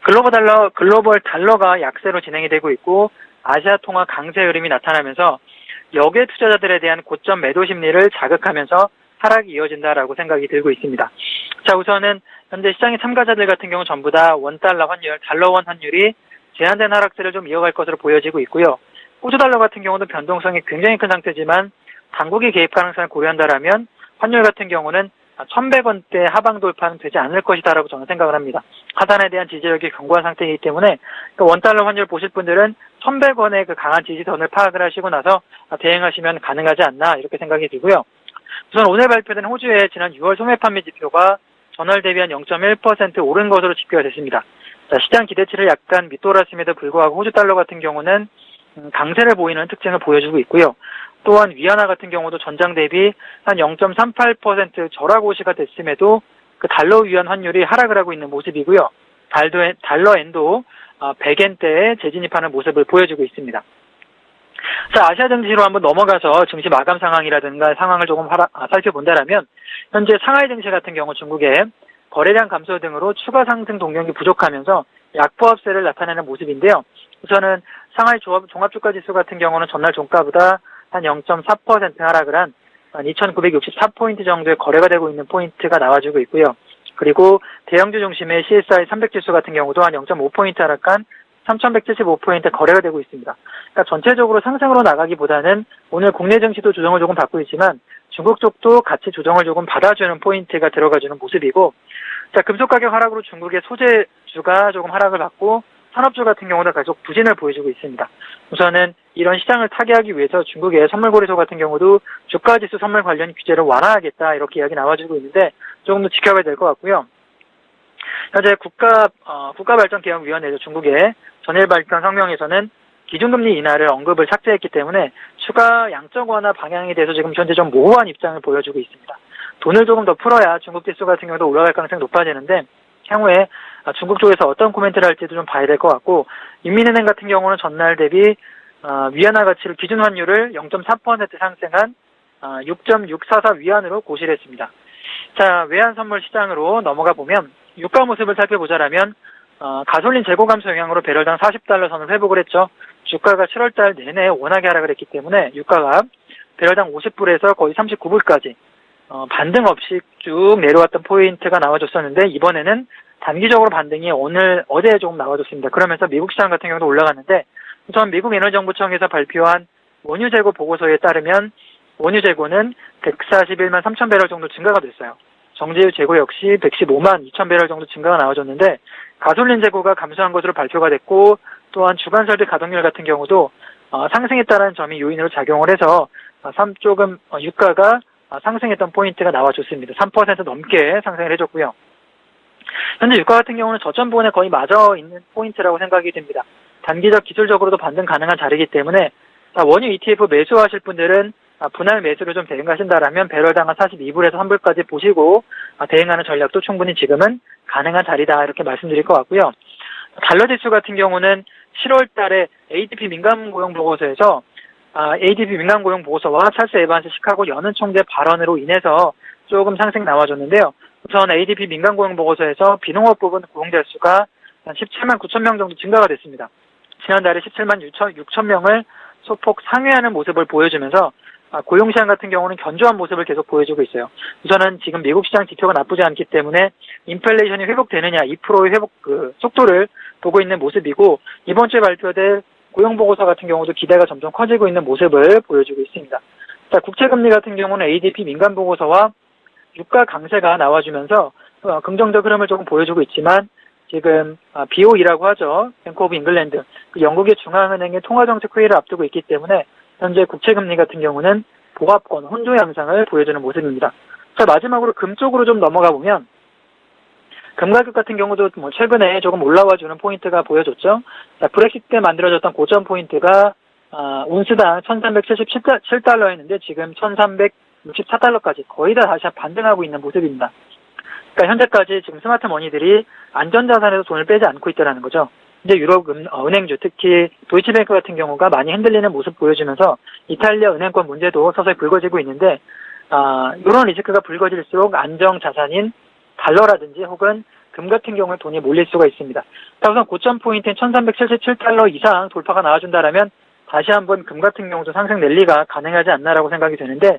E: 글로벌 달러가 약세로 진행이 되고 있고 아시아 통화 강세 흐름이 나타나면서 역외 투자자들에 대한 고점 매도 심리를 자극하면서 하락이 이어진다라고 생각이 들고 있습니다. 자, 우선은 현재 시장의 참가자들 같은 경우 전부 다 원달러 환율, 달러원 환율이 제한된 하락세를 좀 이어갈 것으로 보여지고 있고요. 호주 달러 같은 경우도 변동성이 굉장히 큰 상태지만 당국이 개입 가능성을 고려한다라면 환율 같은 경우는 1,100원대 하방 돌파는 되지 않을 것이다라고 저는 생각을 합니다. 하단에 대한 지지력이 견고한 상태이기 때문에 원달러 환율 보실 분들은 1,100원의 그 강한 지지선을 파악을 하시고 나서 대응하시면 가능하지 않나 이렇게 생각이 들고요. 우선 오늘 발표된 호주의 지난 6월 소매 판매 지표가 전월 대비 한 0.1% 오른 것으로 집계가 됐습니다. 자, 시장 기대치를 약간 밑돌았음에도 불구하고 호주 달러 같은 경우는 강세를 보이는 특징을 보여주고 있고요. 또한 위안화 같은 경우도 전장 대비 한 0.38% 절하 고시가 됐음에도 그 달러 위안 환율이 하락을 하고 있는 모습이고요. 달러 엔도 100엔대에 재진입하는 모습을 보여주고 있습니다. 자, 아시아 증시로 한번 넘어가서 증시 마감 상황이라든가 상황을 조금 살펴본다라면 현재 상하이 증시 같은 경우 중국의 거래량 감소 등으로 추가 상승 동력이 부족하면서 약보합세를 나타내는 모습인데요. 우선은 상하이 종합주가지수 같은 경우는 전날 종가보다 한 0.4% 하락을 한 2,964포인트 정도의 거래가 되고 있는 포인트가 나와주고 있고요. 그리고 대형주 중심의 CSI 300지수 같은 경우도 한 0.5포인트 하락한 3,175포인트 거래가 되고 있습니다. 그러니까 전체적으로 상승으로 나가기보다는 오늘 국내 증시도 조정을 조금 받고 있지만 중국 쪽도 같이 조정을 조금 받아주는 포인트가 들어가주는 모습이고, 자, 금속 가격 하락으로 중국의 소재주가 조금 하락을 받고 산업주 같은 경우도 계속 부진을 보여주고 있습니다. 우선은 이런 시장을 타개하기 위해서 중국의 선물거래소 같은 경우도 주가지수 선물 관련 규제를 완화하겠다 이렇게 이야기 나와주고 있는데 조금 더 지켜봐야 될 것 같고요. 현재 국가발전개혁위원회 중국의 전일 발표한 성명에서는 기준금리 인하를 언급을 삭제했기 때문에 추가 양적 완화 방향에 대해서 지금 현재 좀 모호한 입장을 보여주고 있습니다. 돈을 조금 더 풀어야 중국 지수 같은 경우도 올라갈 가능성이 높아지는데 향후에 중국 쪽에서 어떤 코멘트를 할지도 좀 봐야 될 것 같고, 인민은행 같은 경우는 전날 대비 위안화 가치를 기준 환율을 0.4% 상승한 6.644 위안으로 고시를 했습니다. 자, 외환 선물 시장으로 넘어가 보면 유가 모습을 살펴보자라면 가솔린 재고 감소 영향으로 배럴당 40달러 선을 회복을 했죠. 주가가 7월달 내내 워낙에 하락을 했기 때문에 유가가 배럴당 50불에서 거의 39불까지 반등 없이 쭉 내려왔던 포인트가 나와줬었는데 이번에는 단기적으로 반등이 어제 조금 나와줬습니다. 그러면서 미국 시장 같은 경우도 올라갔는데 우선 미국 에너지정보청에서 발표한 원유 재고 보고서에 따르면 원유 재고는 141만 3천 배럴 정도 증가가 됐어요. 정제유 재고 역시 115만 2천 배럴 정도 증가가 나와줬는데 가솔린 재고가 감소한 것으로 발표가 됐고, 또한 주간 설비 가동률 같은 경우도 상승했다는 점이 요인으로 작용을 해서 조금 유가가 상승했던 포인트가 나와줬습니다. 3% 넘게 상승을 해줬고요. 현재 유가 같은 경우는 저점 부분에 거의 맞아 있는 포인트라고 생각이 됩니다. 단기적 기술적으로도 반등 가능한 자리이기 때문에 원유 ETF 매수하실 분들은 분할 매수를 좀 대응하신다라면 배럴당 한 42불에서 3불까지 보시고 대응하는 전략도 충분히 지금은 가능한 자리다 이렇게 말씀드릴 것 같고요. 달러 지수 같은 경우는 7월 달에 ADP 민간 고용 보고서에서 ADP 민간 고용 보고서와 찰스 에반스 시카고 연은 총재 발언으로 인해서 조금 상승 나와줬는데요. 우선 ADP 민간 고용 보고서에서 비농업 부분 고용자 수가 한 17만 9천 명 정도 증가가 됐습니다. 지난달에 17만 6천 명을 소폭 상회하는 모습을 보여주면서 고용 시장 같은 경우는 견조한 모습을 계속 보여주고 있어요. 우선은 지금 미국 시장 지표가 나쁘지 않기 때문에 인플레이션이 회복되느냐 2%의 회복 속도를 보고 있는 모습이고 이번 주에 발표될 고용 보고서 같은 경우도 기대가 점점 커지고 있는 모습을 보여주고 있습니다. 자, 국채금리 같은 경우는 ADP 민간 보고서와 유가 강세가 나와주면서 긍정적 흐름을 조금 보여주고 있지만 지금 BOE라고 하죠. 뱅크 오브 잉글랜드, 영국의 중앙은행의 통화정책 회의를 앞두고 있기 때문에 현재 국채금리 같은 경우는 보합권, 혼조 양상을 보여주는 모습입니다. 자, 마지막으로 금 쪽으로 좀 넘어가 보면 금 가격 같은 경우도 최근에 조금 올라와주는 포인트가 보여줬죠. 자, 브렉시트 때 만들어졌던 고점 포인트가 온스당 1377달러였는데 지금 1364달러까지 거의 다 다시 반등하고 있는 모습입니다. 그러니까 현재까지 지금 스마트 머니들이 안전자산에서 돈을 빼지 않고 있다는 거죠. 이제 유럽 은행주, 특히 도이치뱅크 같은 경우가 많이 흔들리는 모습 보여주면서 이탈리아 은행권 문제도 서서히 불거지고 있는데 이런 리스크가 불거질수록 안정 자산인 달러라든지 혹은 금 같은 경우에 돈이 몰릴 수가 있습니다. 자, 우선 고점 포인트인 1377달러 이상 돌파가 나와준다라면 다시 한번 금 같은 경우도 상승 랠리가 가능하지 않나라고 생각이 되는데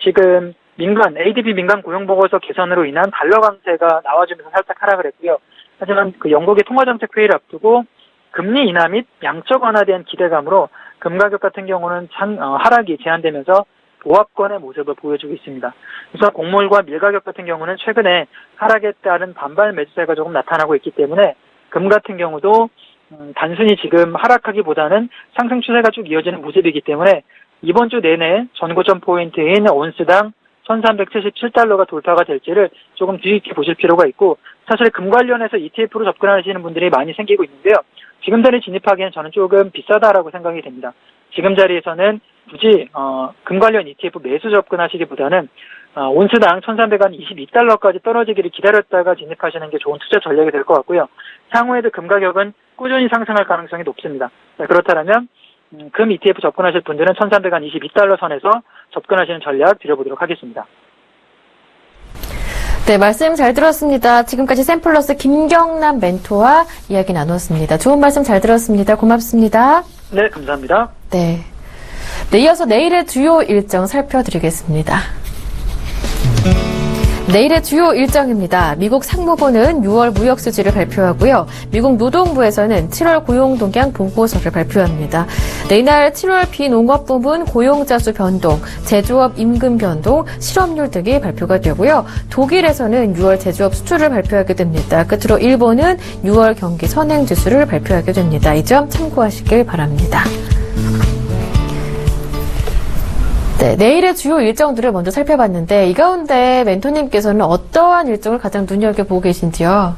E: 지금 ADP 민간 고용보고서 개선으로 인한 달러 강세가 나와주면서 살짝 하락을 했고요. 하지만 영국의 통화정책 회의를 앞두고 금리 인하 및 양적 완화에 대한 기대감으로 금 가격 같은 경우는 하락이 제한되면서 보합권의 모습을 보여주고 있습니다. 우선 곡물과 밀 가격 같은 경우는 최근에 하락에 따른 반발 매수세가 조금 나타나고 있기 때문에 금 같은 경우도 단순히 지금 하락하기보다는 상승 추세가 쭉 이어지는 모습이기 때문에 이번 주 내내 전고점 포인트인 온스당 1377달러가 돌파가 될지를 조금 주의 깊게 보실 필요가 있고 사실 금 관련해서 ETF로 접근하시는 분들이 많이 생기고 있는데요. 지금 자리에 진입하기에는 저는 조금 비싸다라고 생각이 됩니다. 지금 자리에서는 굳이 금 관련 ETF 매수 접근하시기보다는 온스당 1322달러까지 떨어지기를 기다렸다가 진입하시는 게 좋은 투자 전략이 될 것 같고요. 향후에도 금 가격은 꾸준히 상승할 가능성이 높습니다. 그렇다면 금 ETF 접근하실 분들은 1322달러 선에서 접근하시는 전략 드려보도록 하겠습니다.
A: 네, 말씀 잘 들었습니다. 지금까지 샘플러스 김경남 멘토와 이야기 나눴습니다. 좋은 말씀 잘 들었습니다. 고맙습니다.
E: 네, 감사합니다.
A: 네. 네, 이어서 내일의 주요 일정 살펴드리겠습니다. 내일의 주요 일정입니다. 미국 상무부는 6월 무역 수지를 발표하고요. 미국 노동부에서는 7월 고용 동향 보고서를 발표합니다. 이날 7월 비농업 부문 고용자 수 변동, 제조업 임금 변동, 실업률 등이 발표가 되고요. 독일에서는 6월 제조업 수출을 발표하게 됩니다. 끝으로 일본은 6월 경기 선행 지수를 발표하게 됩니다. 이 점 참고하시길 바랍니다. 네, 내일의 주요 일정들을 먼저 살펴봤는데 이 가운데 멘토님께서는 어떠한 일정을 가장 눈여겨보고 계신지요?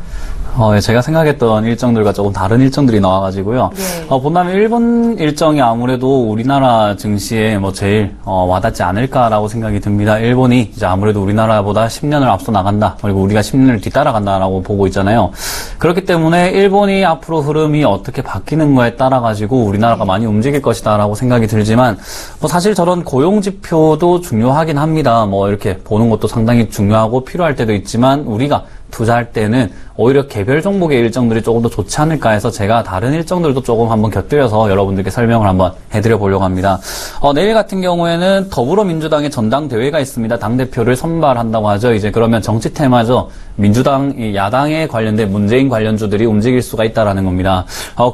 C: 제가 생각했던 일정들과 조금 다른 일정들이 나와가지고요.
A: 네.
C: 본다면 일본 일정이 아무래도 우리나라 증시에 제일 와닿지 않을까라고 생각이 듭니다. 일본이 이제 아무래도 우리나라보다 10년을 앞서 나간다. 그리고 우리가 10년을 뒤따라간다라고 보고 있잖아요. 그렇기 때문에 일본이 앞으로 흐름이 어떻게 바뀌는 거에 따라 가지고 우리나라가 많이 움직일 것이다라고 생각이 들지만 사실 저런 고용 지표도 중요하긴 합니다. 이렇게 보는 것도 상당히 중요하고 필요할 때도 있지만 우리가 투자할 때는 오히려 개별 종목의 일정들이 조금 더 좋지 않을까 해서 제가 다른 일정들도 조금 한번 곁들여서 여러분들께 설명을 한번 해드려 보려고 합니다. 내일 같은 경우에는 더불어민주당의 전당대회가 있습니다. 당대표를 선발한다고 하죠. 이제 그러면 정치 테마죠. 민주당, 야당에 관련된 문재인 관련주들이 움직일 수가 있다라는 겁니다.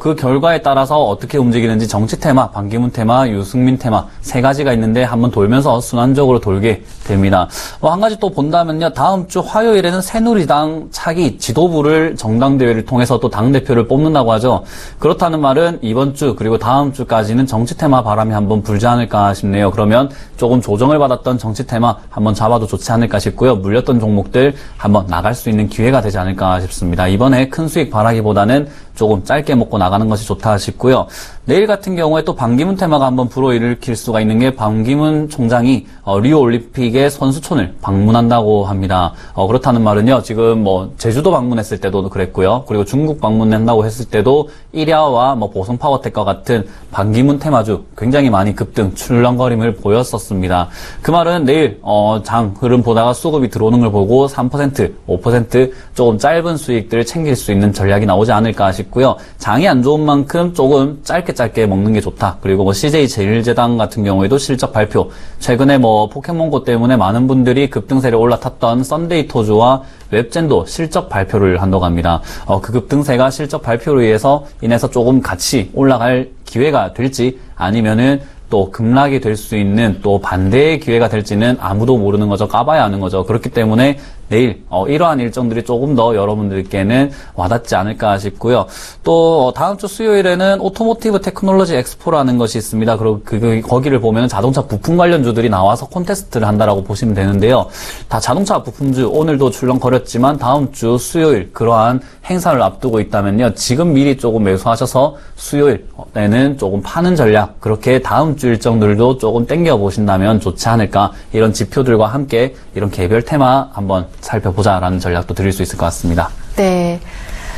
C: 그 결과에 따라서 어떻게 움직이는지 정치 테마, 반기문 테마, 유승민 테마 세 가지가 있는데 한번 돌면서 순환적으로 돌게 됩니다. 한 가지 또 본다면요. 다음 주 화요일에는 새누리당 내일장 차기 지도부를 정당대회를 통해서 또 당대표를 뽑는다고 하죠. 그렇다는 말은 이번 주 그리고 다음 주까지는 정치 테마 바람이 한번 불지 않을까 싶네요. 그러면 조금 조정을 받았던 정치 테마 한번 잡아도 좋지 않을까 싶고요. 물렸던 종목들 한번 나갈 수 있는 기회가 되지 않을까 싶습니다. 이번에 큰 수익 바라기보다는 조금 짧게 먹고 나가는 것이 좋다 싶고요. 내일 같은 경우에 또 반기문 테마가 한번 불어일으킬 수가 있는 게 반기문 총장이 리오 올림픽의 선수촌을 방문한다고 합니다. 그렇다는 말은요. 지금 뭐 제주도 방문했을 때도 그랬고요. 그리고 중국 방문한다고 했을 때도 일야와 뭐 보성 파워텍과 같은 반기문 테마주 굉장히 많이 급등 출렁거림을 보였었습니다. 그 말은 내일 장 흐름 보다가 수급이 들어오는 걸 보고 3%, 5% 조금 짧은 수익들을 챙길 수 있는 전략이 나오지 않을까 싶고요. 장이 안 좋은 만큼 조금 짧게 먹는 게 좋다. 그리고 뭐 CJ제일제당 같은 경우에도 실적 발표. 최근에 뭐 포켓몬고 때문에 많은 분들이 급등세를 올라탔던 썬데이토즈와 웹젠도 실적 발표를 한다고 합니다. 그 급등세가 실적 발표로 인해서 조금 같이 올라갈 기회가 될지 아니면은 또 급락이 될 수 있는 또 반대의 기회가 될지는 아무도 모르는 거죠. 까봐야 아는 거죠. 그렇기 때문에 내일 이러한 일정들이 조금 더 여러분들께는 와닿지 않을까 싶고요. 또 다음 주 수요일에는 오토모티브 테크놀로지 엑스포라는 것이 있습니다. 그리고 거기를 보면 자동차 부품 관련주들이 나와서 콘테스트를 한다라고 보시면 되는데요. 다 자동차 부품주 오늘도 출렁거렸지만 다음 주 수요일 그러한 행사를 앞두고 있다면요. 지금 미리 조금 매수하셔서 수요일에는 조금 파는 전략 그렇게 다음 주 일정들도 조금 땡겨 보신다면 좋지 않을까. 이런 지표들과 함께 이런 개별 테마 한번 살펴보자라는 전략도 드릴 수 있을 것 같습니다.
A: 네.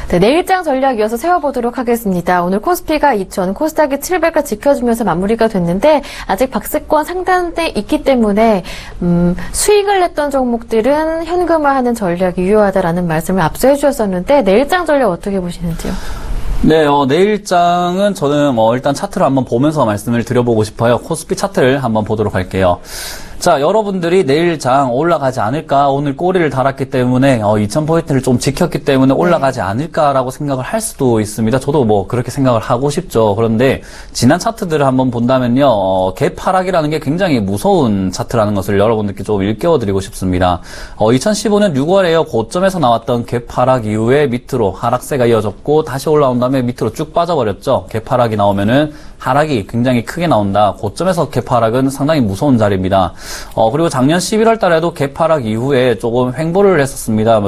A: 내일장 전략 이어서 세워보도록 하겠습니다. 오늘 코스피가 2,000, 코스닥이 700을 지켜주면서 마무리가 됐는데 아직 박스권 상단대 있기 때문에 수익을 냈던 종목들은 현금화하는 전략이 유효하다라는 말씀을 앞서 해주셨었는데 내일장 전략 어떻게 보시는지요?
C: 네, 내일장은 저는 일단 차트를 한번 보면서 말씀을 드려보고 싶어요. 코스피 차트를 한번 보도록 할게요. 자, 여러분들이 내일장 올라가지 않을까? 오늘 꼬리를 달았기 때문에 2000포인트를 좀 지켰기 때문에 올라가지 않을까라고 생각을 할 수도 있습니다. 저도 뭐 그렇게 생각을 하고 싶죠. 그런데 지난 차트들을 한번 본다면요. 갭 하락이라는 게 굉장히 무서운 차트라는 것을 여러분들께 좀 일깨워드리고 싶습니다. 2015년 6월에요. 고점에서 나왔던 갭 하락 이후에 밑으로 하락세가 이어졌고 다시 올라온 다음에 밑으로 쭉 빠져버렸죠. 갭 하락이 나오면은 하락이 굉장히 크게 나온다. 고점에서 갭 하락은 상당히 무서운 자리입니다. 그리고 작년 11월 달에도 갭 하락 이후에 조금 횡보를 했었습니다.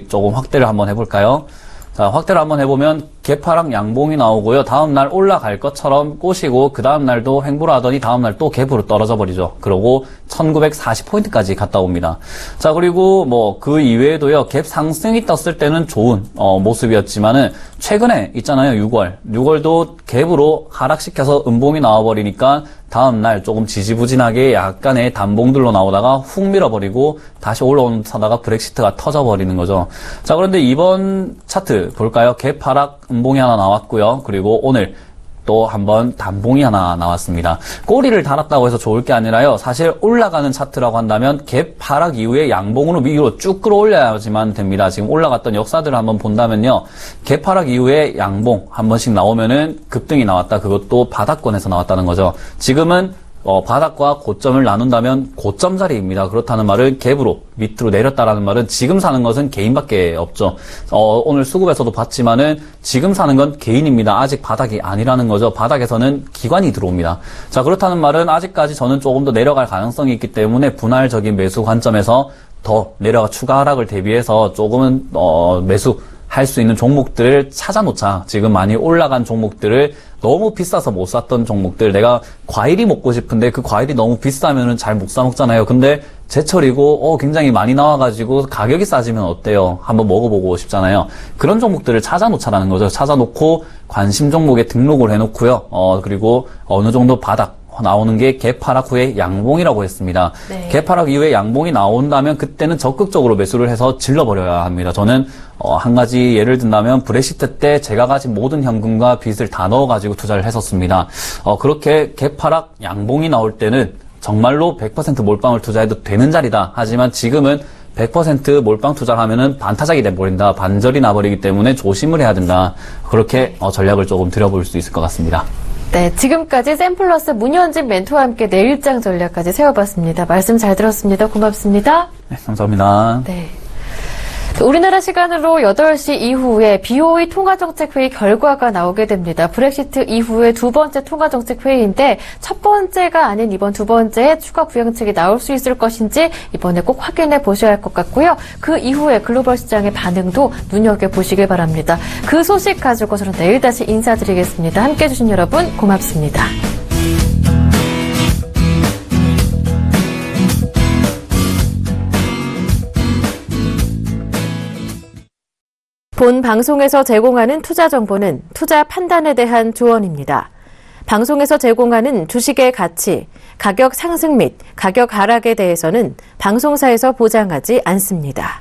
C: 조금 확대를 한번 해볼까요? 자, 확대를 한번 해보면 갭 하락 양봉이 나오고요. 다음날 올라갈 것처럼 꼬시고 그 다음날도 횡보를 하더니 다음날 또 갭으로 떨어져 버리죠. 그러고 1940포인트까지 갔다 옵니다. 자, 그리고 뭐 그 이외에도요. 갭 상승이 떴을 때는 좋은 모습이었지만은 최근에 있잖아요. 6월도 갭으로 하락시켜서 음봉이 나와버리니까 다음날 조금 지지부진하게 약간의 단봉들로 나오다가 훅 밀어버리고 다시 올라오다가 브렉시트가 터져버리는 거죠. 자, 그런데 이번 차트 볼까요? 갭 하락 음봉이 하나 나왔고요. 그리고 오늘 또 한번 단봉이 하나 나왔습니다. 꼬리를 달았다고 해서 좋을 게 아니라요. 사실 올라가는 차트라고 한다면 갭 하락 이후에 양봉으로 위로 쭉 끌어올려야지만 됩니다. 지금 올라갔던 역사들을 한번 본다면요. 갭 하락 이후에 양봉 한 번씩 나오면은 급등이 나왔다. 그것도 바닥권에서 나왔다는 거죠. 지금은 바닥과 고점을 나눈다면 고점 자리입니다. 그렇다는 말은 갭으로 밑으로 내렸다라는 말은 지금 사는 것은 개인밖에 없죠. 오늘 수급에서도 봤지만은 지금 사는 건 개인입니다. 아직 바닥이 아니라는 거죠. 바닥에서는 기관이 들어옵니다. 자, 그렇다는 말은 아직까지 저는 조금 더 내려갈 가능성이 있기 때문에 분할적인 매수 관점에서 더 내려가 추가 하락을 대비해서 조금은 매수할 수 있는 종목들을 찾아놓자. 지금 많이 올라간 종목들을 너무 비싸서 못 샀던 종목들, 내가 과일이 먹고 싶은데 그 과일이 너무 비싸면은 잘 못 사 먹잖아요. 근데 제철이고 굉장히 많이 나와가지고 가격이 싸지면 어때요? 한번 먹어보고 싶잖아요. 그런 종목들을 찾아놓자라는 거죠. 찾아놓고 관심 종목에 등록을 해놓고요. 그리고 어느 정도 바닥 나오는 게 갭 하락 후에 양봉이라고 했습니다.
A: 네.
C: 갭 하락 이후에 양봉이 나온다면 그때는 적극적으로 매수를 해서 질러버려야 합니다. 저는 한 가지 예를 든다면 브렉시트 때 제가 가진 모든 현금과 빚을 다 넣어가지고 투자를 했었습니다. 그렇게 갭 하락 양봉이 나올 때는 정말로 100% 몰빵을 투자해도 되는 자리다. 하지만 지금은 100% 몰빵 투자를 하면은 반타작이 돼버린다. 반절이 나버리기 때문에 조심을 해야 된다. 그렇게 전략을 조금 들여볼 수 있을 것 같습니다.
A: 네, 지금까지 샘플러스 문현진 멘토와 함께 내일장 전략까지 세워봤습니다. 말씀 잘 들었습니다. 고맙습니다.
C: 네, 감사합니다.
A: 네. 우리나라 시간으로 8시 이후에 BOE 통화정책회의 결과가 나오게 됩니다. 브렉시트 이후에 두 번째 통화정책회의인데 첫 번째가 아닌 이번 두 번째에 추가 부양책이 나올 수 있을 것인지 이번에 꼭 확인해 보셔야 할 것 같고요. 그 이후에 글로벌 시장의 반응도 눈여겨보시길 바랍니다. 그 소식 가지고 저는 내일 다시 인사드리겠습니다. 함께해 주신 여러분 고맙습니다. 본 방송에서 제공하는 투자 정보는 투자 판단에 대한 조언입니다. 방송에서 제공하는 주식의 가치, 가격 상승 및 가격 하락에 대해서는 방송사에서 보장하지 않습니다.